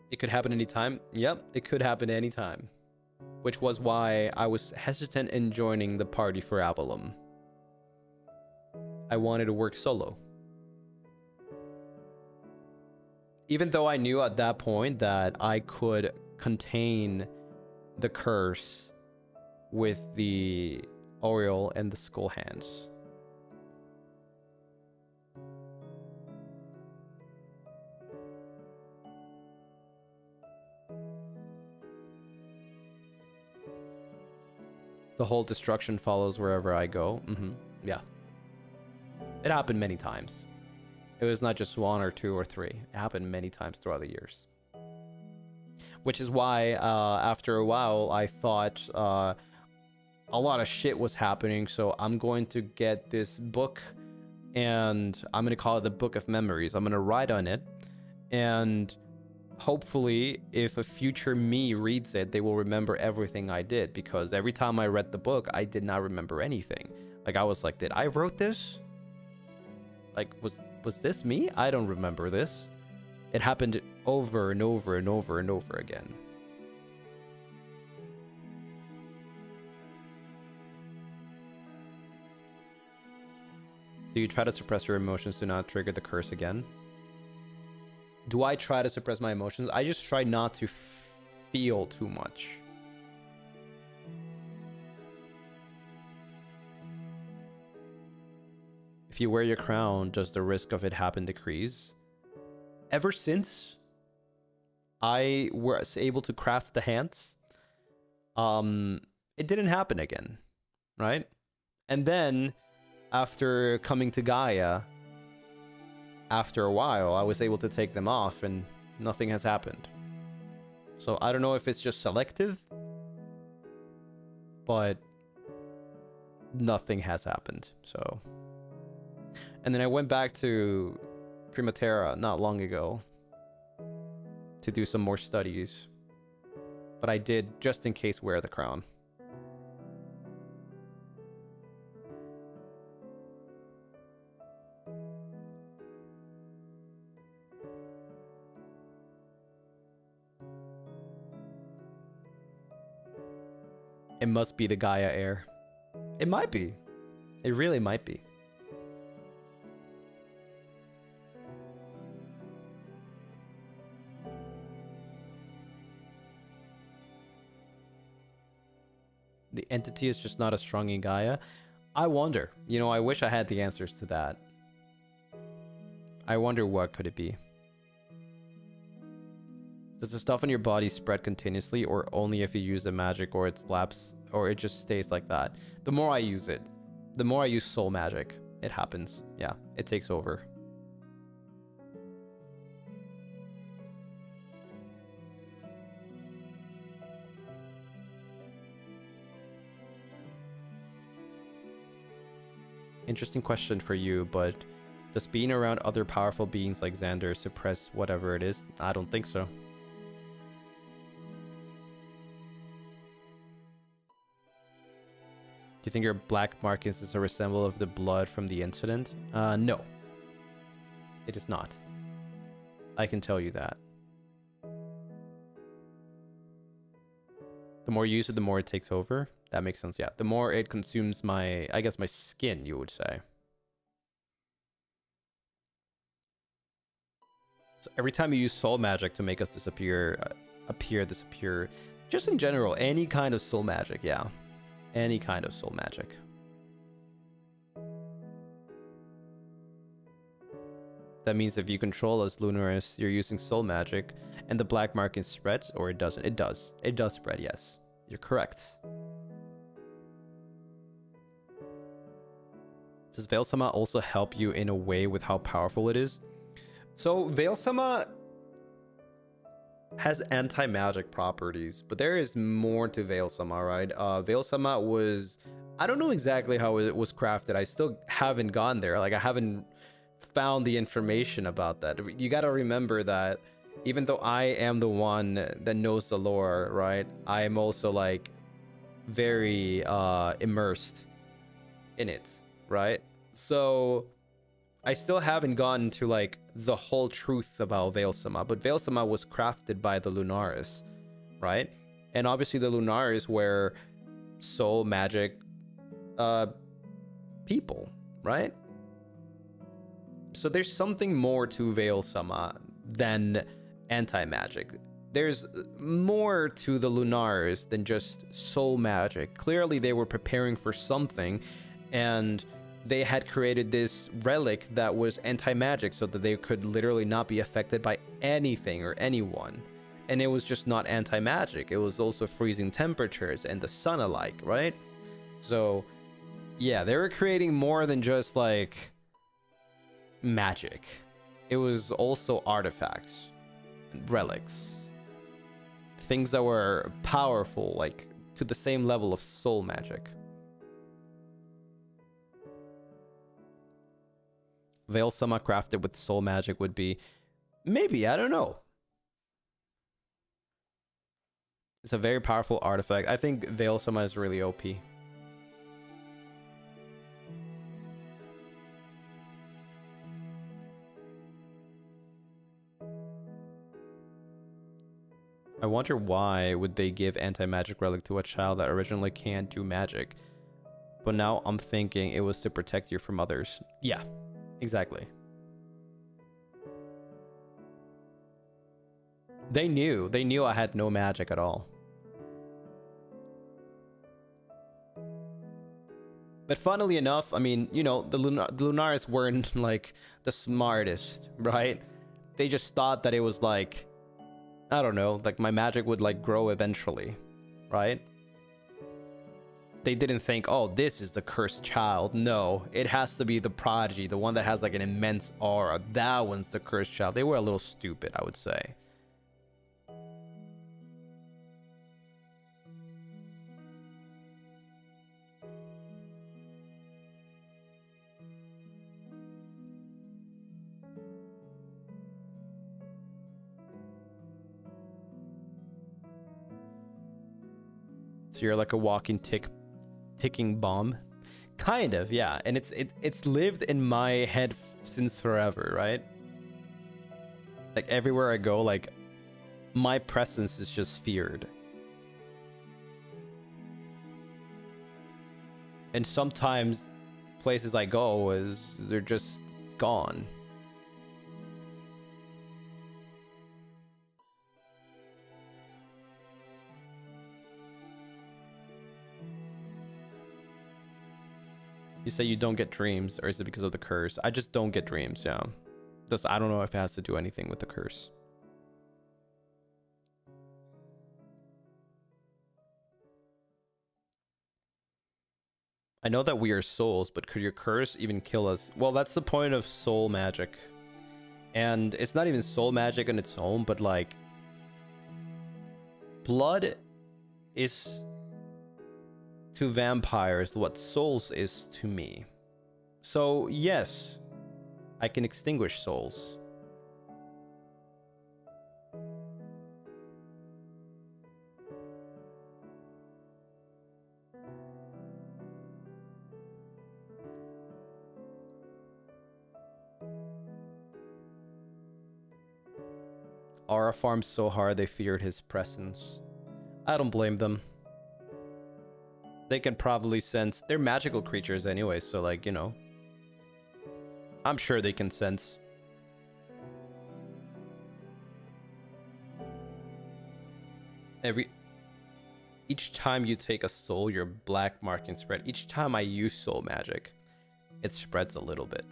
[SPEAKER 1] It could happen anytime. Yep, it could happen anytime. Which was why I was hesitant in joining the party for Avalon. I wanted to work solo. Even though I knew at that point that I could contain the curse with the Oriole and the Skull Hands. The whole destruction follows wherever I go. Yeah. It happened many times. It was not just 1 or 2 or 3. It happened many times throughout the years. Which is why, after a while, I thought a lot of shit was happening. So I'm going to get this book, and I'm going to call it the Book of Memories. I'm going to write on it. And hopefully, if a future me reads it, they will remember everything I did. Because every time I read the book, I did not remember anything. Like, I was like, did I wrote this? Like, was this me? I don't remember this. It happened over and over and over and over again. Do you try to suppress your emotions to not trigger the curse again? Do I try to suppress my emotions? I just try not to feel too much. If you wear your crown, does the risk of it happen decrease? Ever since I was able to craft the hands, it didn't happen again, right? And then after coming to Gaia, after a while, I was able to take them off and nothing has happened. So I don't know if it's just selective, but nothing has happened. So, and then I went back to Primaterra not long ago to do some more studies, but I did just in case wear the crown. It must be the Gaia air. It might be. It really might be. The entity is just not as strong in Gaia. I wonder. You know, I wish I had the answers to that. I wonder what could it be. Does the stuff on your body spread continuously, or only if you use the magic, or it slaps, or it just stays like that? The more I use it, the more I use soul magic, it happens. Yeah, it takes over. Interesting question for you, but does being around other powerful beings like Xander suppress whatever it is? I don't think so. Do you think your black markings is a resemble of the blood from the incident? No. It is not. I can tell you that. The more you use it, the more it takes over. That makes sense, yeah. The more it consumes my, I guess, my skin, you would say. So every time you use soul magic to make us disappear, disappear, just in general, any kind of soul magic, yeah. Any kind of soul magic. That means if you control us, Lunaris, you're using soul magic, and the black marking spreads, or it doesn't. It does. It does spread, yes. You're correct. Does Veil-sama also help you in a way with how powerful it is? So Veil-sama has anti-magic properties, but there is more to Veil-sama, right? Veil-sama was, I don't know exactly how it was crafted. I still haven't gone there. Like, I haven't found the information about that. You got to remember that even though I am the one that knows the lore, right? I am also like very immersed in it, right? So I still haven't gotten to like the whole truth about Veil-sama, but Veil-sama was crafted by the Lunaris, right? And obviously the Lunaris were soul magic people, right? So there's something more to Veil-sama than anti-magic. There's more to the Lunaris than just soul magic. Clearly they were preparing for something, and they had created this relic that was anti-magic so that they could literally not be affected by anything or anyone. And it was just not anti-magic. It was also freezing temperatures and the sun alike, right? So yeah, they were creating more than just like magic. It was also artifacts, relics, things that were powerful, like to the same level of soul magic. Veil Sama crafted with soul magic would be, maybe, I don't know. It's a very powerful artifact. I think Veil Sama is really OP. I wonder why would they give anti-magic relic to a child that originally can't do magic. But now I'm thinking it was to protect you from others. Yeah, exactly. They knew I had no magic at all. But funnily enough, I mean, you know, the Lunaris weren't like the smartest, right? They just thought that it was like, I don't know, like my magic would like grow eventually, right? They didn't think, oh, this is the cursed child. No, it has to be the prodigy, the one that has like an immense aura. That one's the cursed child. They were a little stupid, I would say. So you're like a walking ticking bomb, kind of, yeah. And it's lived in my head since forever, right? Like everywhere I go, like my presence is just feared. And sometimes places I go they're just gone. You say you don't get dreams, or is it because of the curse? I just don't get dreams, yeah. I don't know if it has to do anything with the curse. I know that we are souls, but could your curse even kill us? Well, that's the point of soul magic. And it's not even soul magic on its own, but like blood is to vampires what souls is to me. So yes, I can extinguish souls. Aura farmed so hard they feared his presence. I don't blame them. They can probably sense. They're magical creatures anyway, so like, you know, I'm sure they can sense. Each time you take a soul, your black mark can spread. Each time I use soul magic, it spreads a little bit.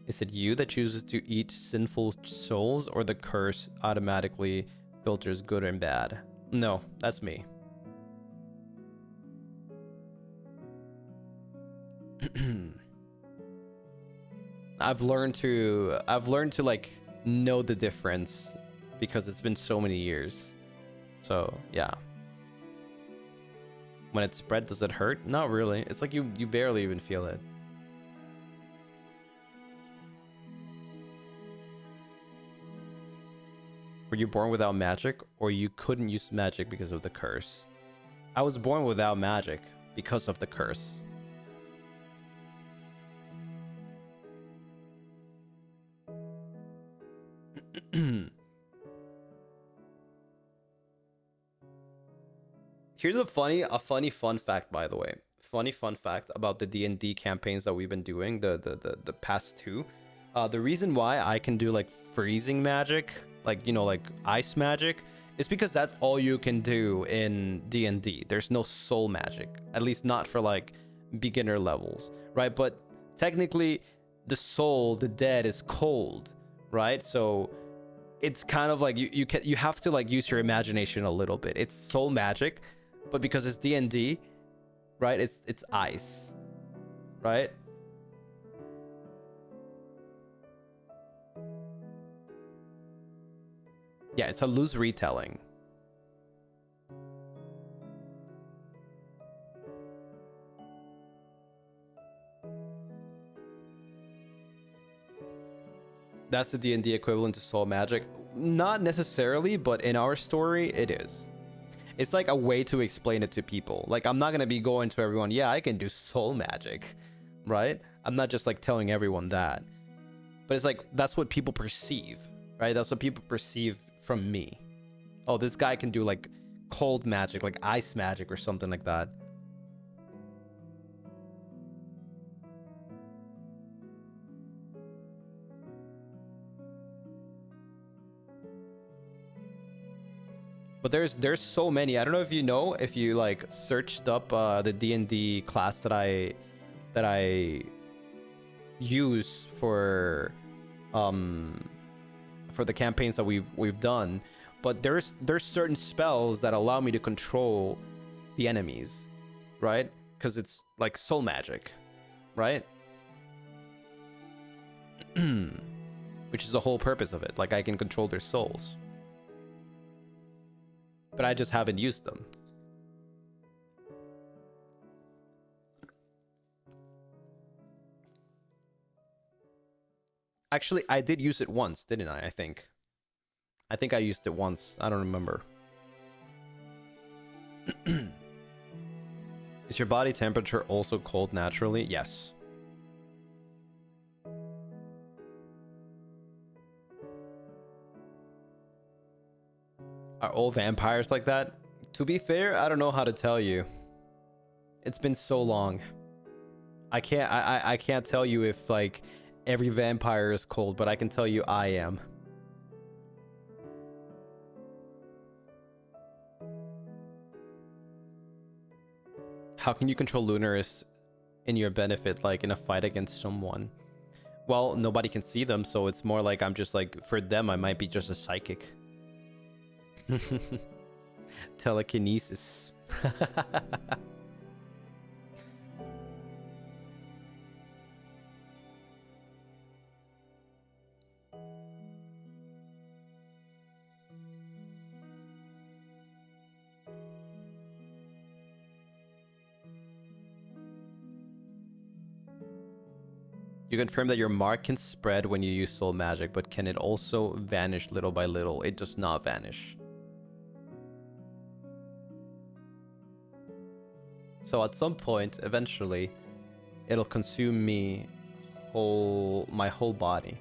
[SPEAKER 1] Is it you that chooses to eat sinful souls, or the curse automatically filters good and bad? No, that's me. I've learned to like know the difference because it's been so many years. So yeah. When it's spread, does it hurt? Not really. It's like you barely even feel it. Were you born without magic, or you couldn't use magic because of the curse? I was born without magic because of the curse. Here's a funny fun fact, by the way. Funny fun fact about the D&D campaigns that we've been doing, the past two. The reason why I can do like freezing magic, like, you know, like ice magic, is because that's all you can do in D&D. There's no soul magic, at least not for like beginner levels, right? But technically the soul, the dead, is cold, right? So it's kind of like you have to like use your imagination a little bit. It's soul magic, but because it's D&D, right? It's ice, right? Yeah, it's a loose retelling. That's the D&D equivalent to soul magic. Not necessarily, but in our story, it is. It's like a way to explain it to people. Like, I'm not gonna be going to everyone, yeah, I can do soul magic, right? I'm not just like telling everyone that. But it's like, that's what people perceive, right? That's what people perceive from me. Oh, this guy can do like cold magic, like ice magic or something like that. But there's so many. I don't know if you know, if you like searched up the D&D class that I use for the campaigns that we've done. But there's certain spells that allow me to control the enemies, right? Because it's like soul magic, right? Which is the whole purpose of it. Like, I can control their souls. But I just haven't used them. Actually, I did use it once, didn't I? I think I used it once. I don't remember. Is your body temperature also cold naturally? Yes. Are all vampires like that? To be fair, I don't know how to tell you. It's been so long. I can't tell you if like every vampire is cold, but I can tell you I am. How can you control Lunaris in your benefit, like in a fight against someone? Well, nobody can see them, so it's more like I'm just like, for them, I might be just a psychic. Telekinesis. You confirm that your mark can spread when you use soul magic, but can it also vanish little by little? It does not vanish. So at some point, eventually, it'll consume me my whole body.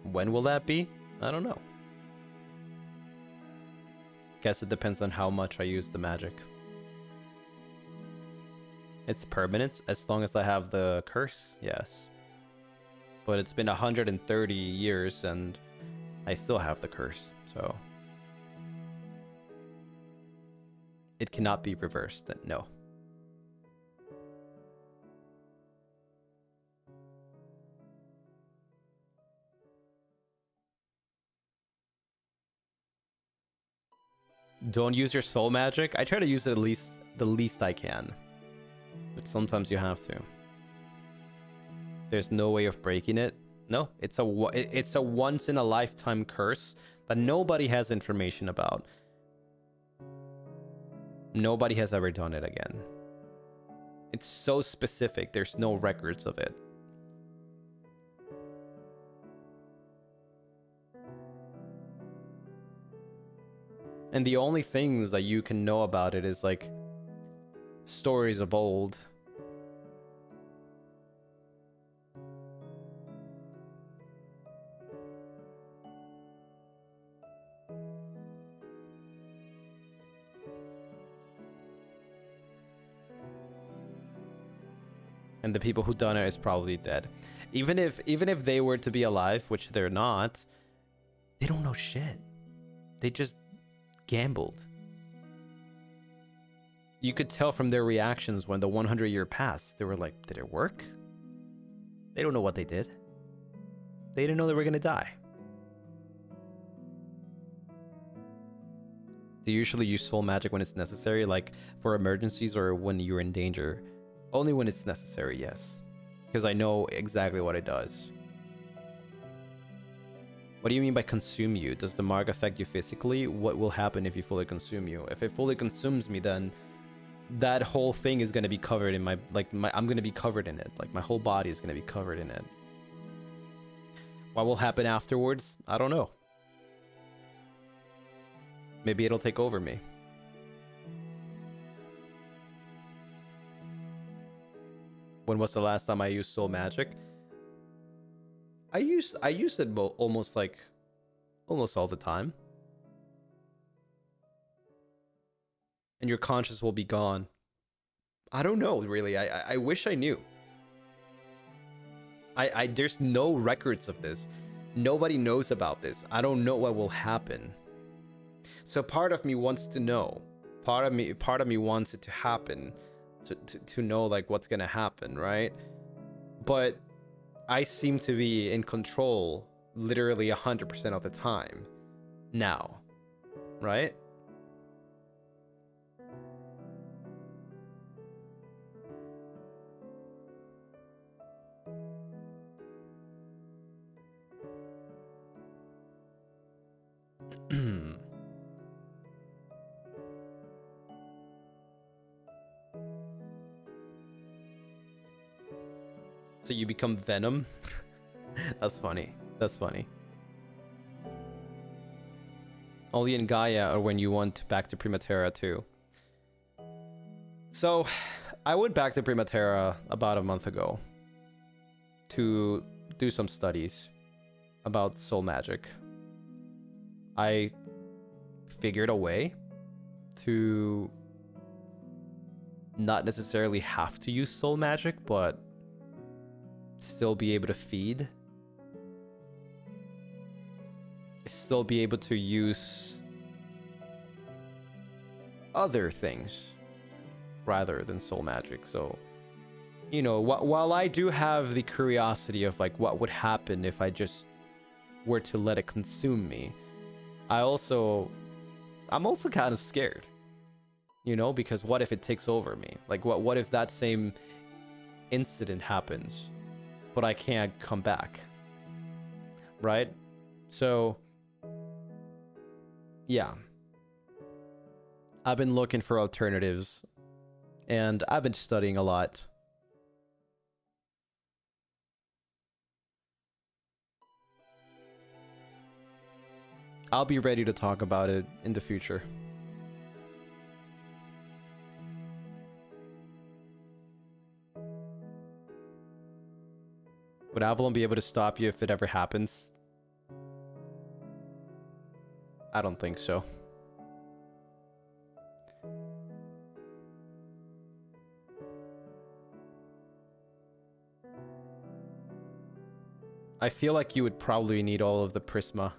[SPEAKER 1] When will that be? I don't know. Guess it depends on how much I use the magic. It's permanent as long as I have the curse, yes. But it's been 130 years and I still have the curse, so it cannot be reversed, no. Don't use your soul magic. I try to use it the least I can. But sometimes you have to. There's no way of breaking it. No, it's a once in a lifetime curse that nobody has information about. Nobody has ever done it again. It's so specific, there's no records of it. And the only things that you can know about it is like stories of old. And the people who done it is probably dead. Even if they were to be alive, which they're not, they don't know shit. They just gambled. You could tell from their reactions when the 100-year passed. They were like, did it work? They don't know what they did. They didn't know they were gonna die. Do you usually use soul magic when it's necessary, like for emergencies or when you're in danger? Only when it's necessary, yes. Because I know exactly what it does. What do you mean by consume you? Does the mark affect you physically? What will happen if you fully consume you? If it fully consumes me, then that whole thing is going to be covered in I'm going to be covered in it. Like my whole body is going to be covered in it. What will happen afterwards? I don't know. Maybe it'll take over me. When was the last time I used soul magic? I use it almost all the time. And your conscience will be gone. I don't know, really. I wish I knew. There's no records of this. Nobody knows about this. I don't know what will happen. So part of me wants to know. Part of me wants it to happen. To know like what's gonna happen, right? But I seem to be in control literally 100% of the time now, right? So you become Venom? That's funny. That's funny. Only in Gaia or when you went back to Primaterra too. So I went back to Primaterra about a month ago to do some studies about soul magic. I figured a way to not necessarily have to use soul magic, but still be able to feed. Still be able to use other things rather than soul magic. So, you know, while I do have the curiosity of like what would happen if I just were to let it consume me, I'm also kind of scared, you know, because what if it takes over me? Like what if that same incident happens, but I can't come back, right? So yeah, I've been looking for alternatives and I've been studying a lot. I'll be ready to talk about it in the future. Would Avalon be able to stop you if it ever happens? I don't think so. I feel like you would probably need all of the Prisma.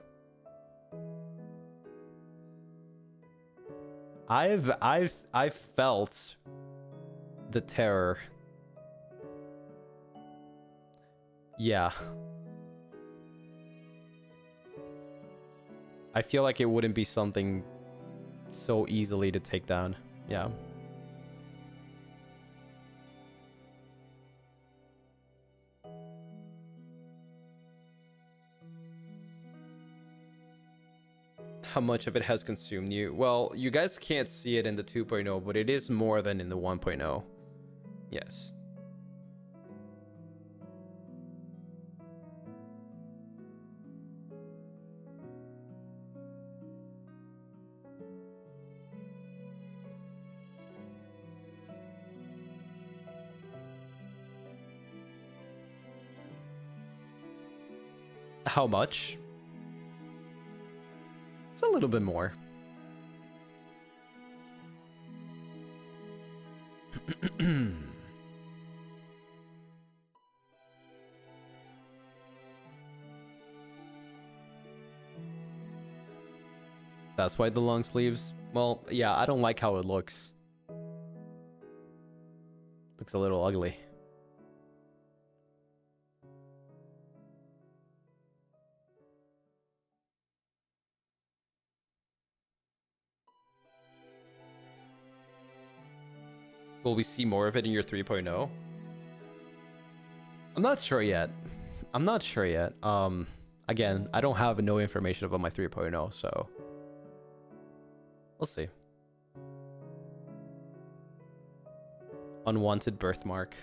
[SPEAKER 1] I've felt the terror. Yeah. I feel like it wouldn't be something so easily to take down. Yeah. How much of it has consumed you? Well, you guys can't see it in the 2.0, but it is more than in the 1.0. Yes. How much? It's a little bit more. That's why the long sleeves. Well, yeah, I don't like how it looks. Looks a little ugly. Will we see more of it in your 3.0? I'm not sure yet. I'm not sure yet. Again, I don't have no information about my 3.0, so we'll see. Unwanted birthmark.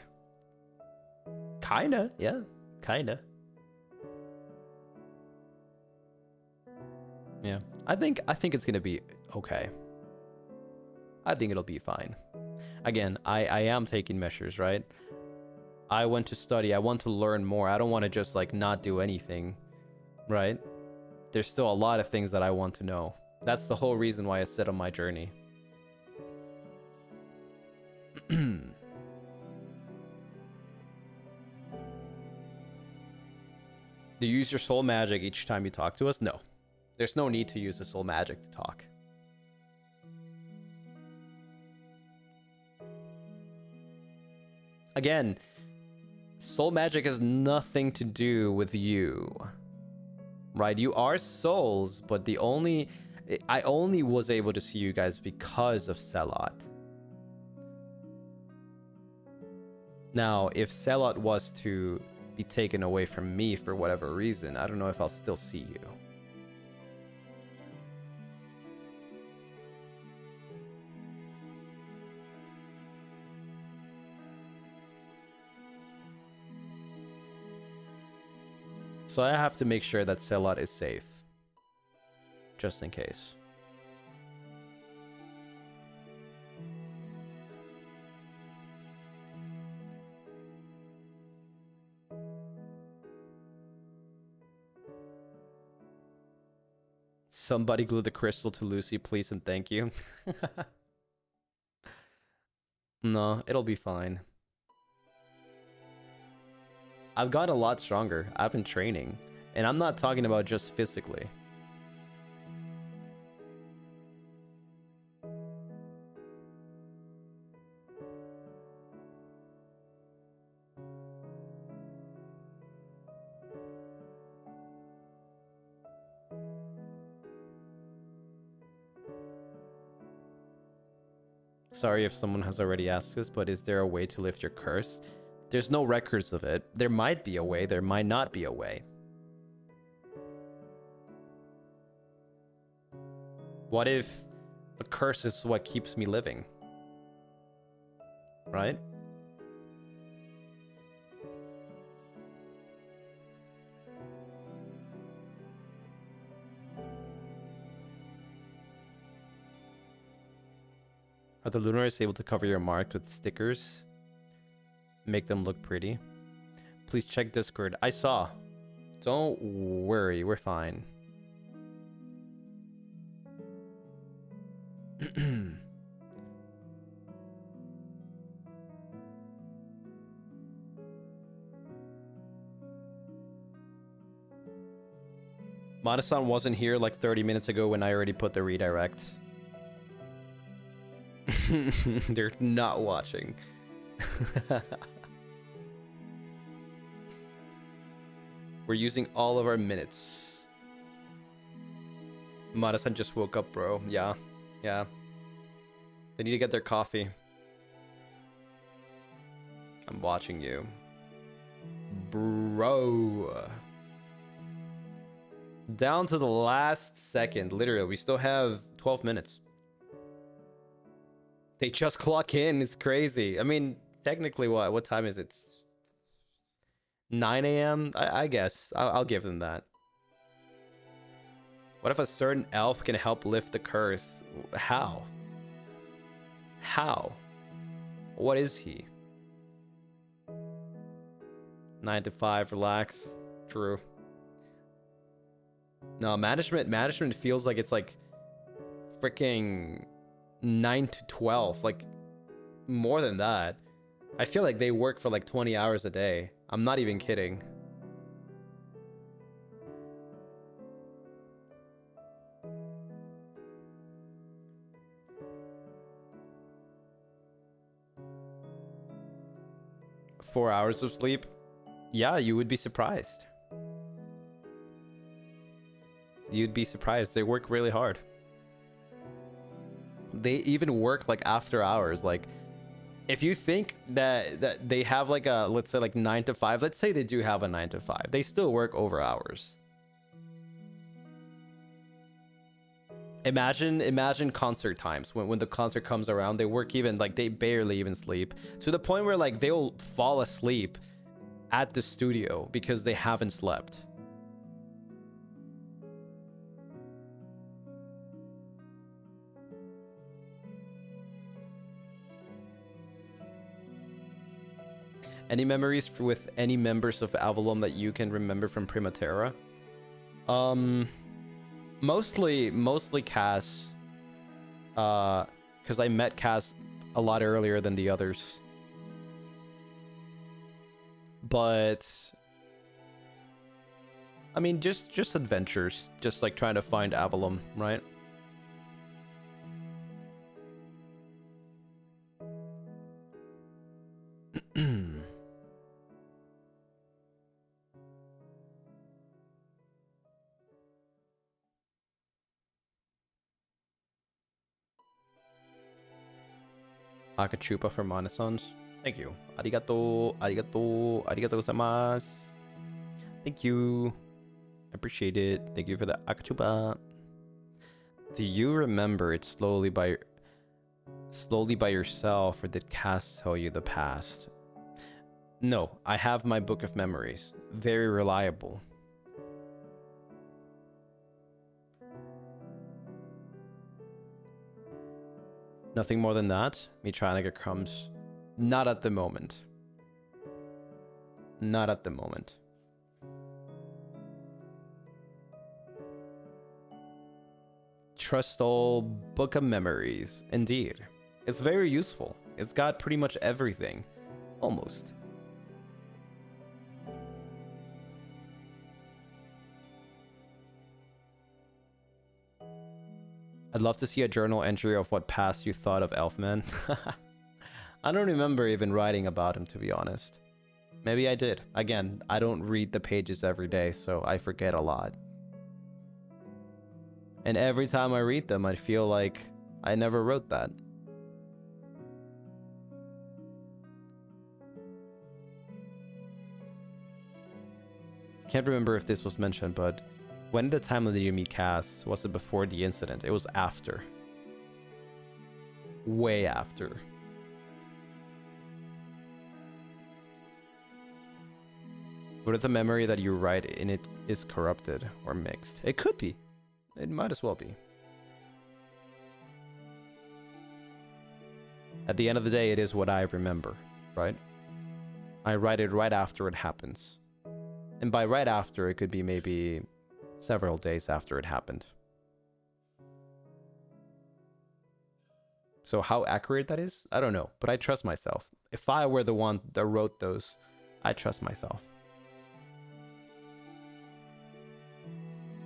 [SPEAKER 1] Kinda, yeah, kinda. Yeah, I think it's gonna be okay. I think it'll be fine. Again, I am taking measures, right? I want to study. I want to learn more. I don't want to just like not do anything, right? There's still a lot of things that I want to know. That's the whole reason why I set on my journey. Do you use your soul magic each time you talk to us? No. There's no need to use the soul magic to talk. Again, soul magic has nothing to do with you. Right? You are souls, but I only was able to see you guys because of Selot. Now, if Selot was to be taken away from me for whatever reason, I don't know if I'll still see you. So I have to make sure that Selot is safe. Just in case. Somebody glue the crystal to Lucy, please and thank you. No, it'll be fine. I've got a lot stronger. I've been training. And I'm not talking about just physically. Sorry if someone has already asked this, but is there a way to lift your curse? There's no records of it. There might be a way, there might not be a way. What if a curse is what keeps me living? Right? Are the Lunaris able to cover your mark with stickers? Make them look pretty? Please check Discord. I saw. Don't worry, we're fine. Madasan wasn't here like 30 minutes ago when I already put the redirect. They're not watching. We're using all of our minutes. Madasan just woke up, bro. Yeah. Yeah. They need to get their coffee. I'm watching you. Bro. Down to the last second. Literally, we still have 12 minutes. They just clock in. It's crazy. I mean, technically, what time is it? 9 a.m. I guess. I'll give them that. What if a certain elf can help lift the curse? How? How? What is he? 9 to 5, relax. True. No, management feels like it's like freaking 9 to 12, like more than that. I feel like they work for like 20 hours a day. I'm not even kidding. Four hours of sleep? Yeah, you would be surprised. You'd be surprised. They work really hard. They even work like after hours. Like if you think that they have like a, let's say like 9 to 5, let's say they do have a 9 to 5, they still work over hours. Imagine concert times when the concert comes around, they work even like they barely even sleep, to the point where like they'll fall asleep at the studio because they haven't slept. Any memories with any members of Avalon that you can remember from Primaterra? Mostly Cass. Because I met Cass a lot earlier than the others. But I mean, just adventures, just like trying to find Avalon, right? Akachupa for Monosons. Thank you. Arigato, arigato, arigato gozaimasu. Thank you. I appreciate it. Thank you for the Akachupa. Do you remember it slowly by yourself, or did Cass tell you the past? No, I have my book of memories. Very reliable. Nothing more than that? Me trying to get crumbs? Not at the moment. Not at the moment. Trust all book of memories. Indeed. It's very useful. It's got pretty much everything. Almost. I'd love to see a journal entry of what past you thought of Elfman. I don't remember even writing about him, to be honest. Maybe I did. Again, I don't read the pages every day, so I forget a lot. And every time I read them, I feel like I never wrote that. Can't remember if this was mentioned, but when the time did you meet Cass? Was it before the incident? It was after. Way after. What if the memory that you write in it is corrupted or mixed? It could be. It might as well be. At the end of the day, it is what I remember, right? I write it right after it happens. And by right after, it could be maybe several days after it happened. So how accurate that is, I don't know, but I trust myself. If I were the one that wrote those, I trust myself.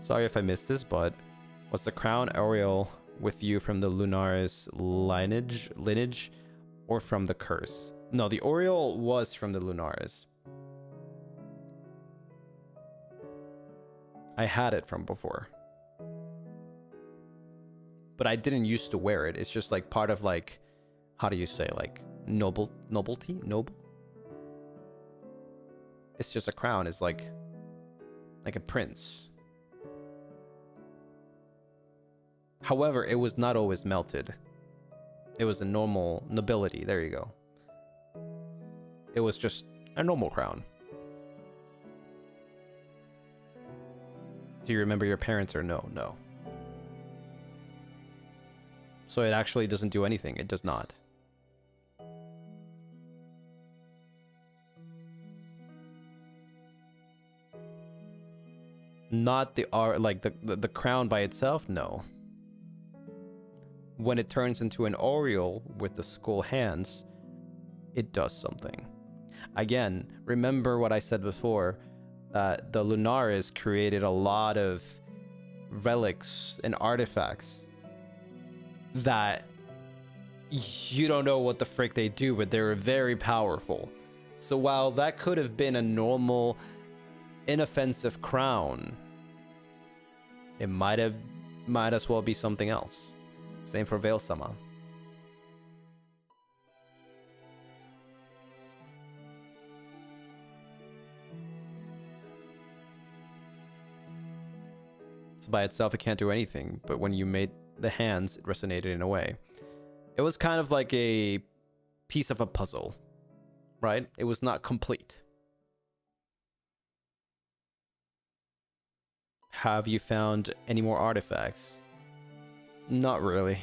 [SPEAKER 1] Sorry if I missed this, but was the crown aureole with you from the Lunaris lineage or from the curse? No, the aureole was from the Lunaris. I had it from before. But I didn't used to wear it. It's just like part of like, how do you say, like nobility? Noble? It's just a crown. It's like a prince. However, it was not always melted. It was a normal nobility. There you go. It was just a normal crown. Do you remember your parents or no? No. So it actually doesn't do anything. It does not. Not the like the crown by itself, no. When it turns into an aureole with the skull hands, it does something. Again, remember what I said before, that the Lunaris created a lot of relics and artifacts that you don't know what the frick they do, but they're very powerful. So while that could have been a normal, inoffensive crown, it might as well be something else. Same for Veil-sama. just by itself, it can't do anything. But when you made the hands, it resonated in a way. It was kind of like a piece of a puzzle, right? It was not complete. Have you found any more artifacts? Not really.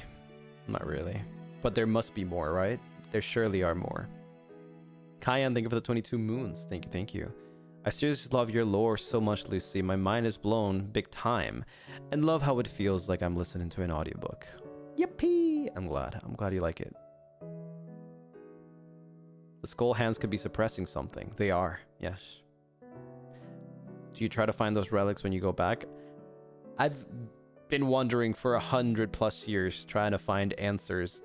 [SPEAKER 1] Not really. But there must be more, right? There surely are more. Kyan, thank you for the 22 moons. Thank you, thank you. I seriously love your lore so much, Lucy. My mind is blown big time. And love how it feels like I'm listening to an audiobook. Yippee! I'm glad you like it. The skull hands could be suppressing something. They are, yes. Do you try to find those relics when you go back? I've been wondering for 100+ years, trying to find answers.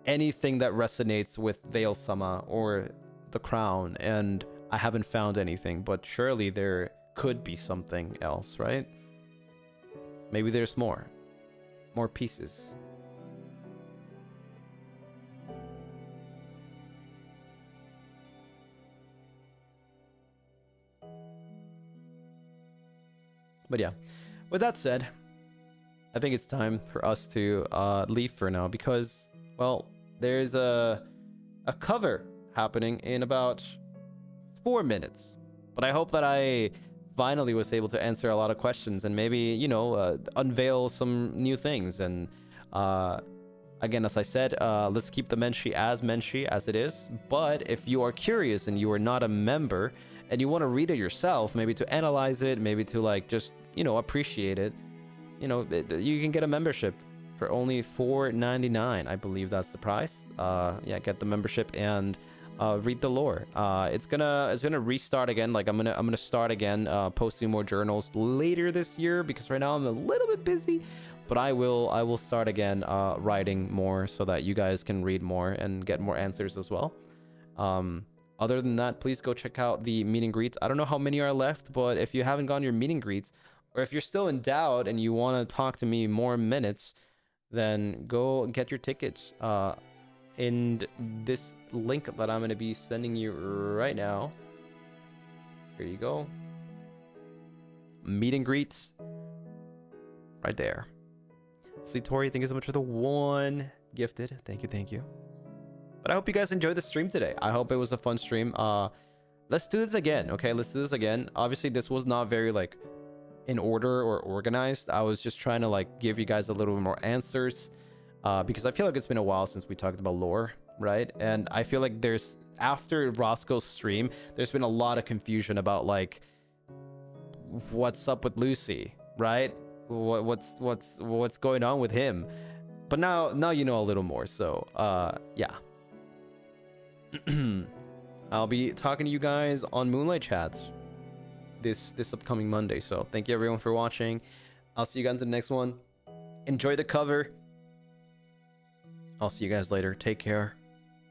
[SPEAKER 1] Anything that resonates with Veil-sama or the crown, and I haven't found anything, but surely there could be something else, right? Maybe there's more pieces. But yeah, with that said, I think it's time for us to leave for now because, well, there's a cover happening in about 4 minutes. But I hope that I finally was able to answer a lot of questions and maybe, you know, unveil some new things. And again, as I said, let's keep the Menshi as it is. But if you are curious and you are not a member and you want to read it yourself, maybe to analyze it, maybe to like just, you know, appreciate it, you know, you can get a membership for only $4.99. I believe that's the price. Yeah, get the membership and read the lore. It's gonna restart again. Like I'm gonna start again posting more journals later this year because right now I'm a little bit busy, but I will start again writing more so that you guys can read more and get more answers as well. Other than that, please go check out the meet and greets. I don't know how many are left, but if you haven't gone your meet and greets, or if you're still in doubt and you want to talk to me more minutes, then go get your tickets in this link that I'm going to be sending you right now. Here you go. Meet and greets right there. Sweet Tori, thank you so much for the 1 gifted. Thank you. But I hope you guys enjoyed the stream today. I hope it was a fun stream. Let's do this again, okay? Let's do this again. Obviously, this was not very like in order or organized. I was just trying to like give you guys a little bit more answers because I feel like it's been a while since we talked about lore, right? And I feel like there's, after Roscoe's stream, there's been a lot of confusion about like what's up with Lucy, right? What's going on with him? But now you know a little more. So yeah. I'll be talking to you guys on Moonlight Chats this upcoming Monday. So thank you everyone for watching. I'll see you guys in the next one. Enjoy the cover. I'll see you guys later. Take care.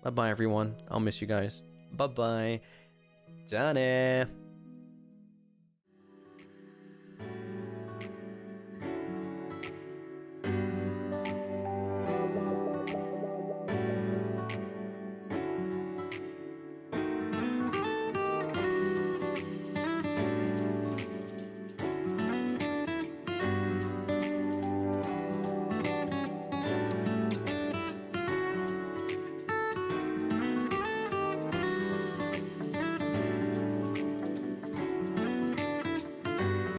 [SPEAKER 1] Bye bye everyone. I'll miss you guys. Bye bye. Johnny.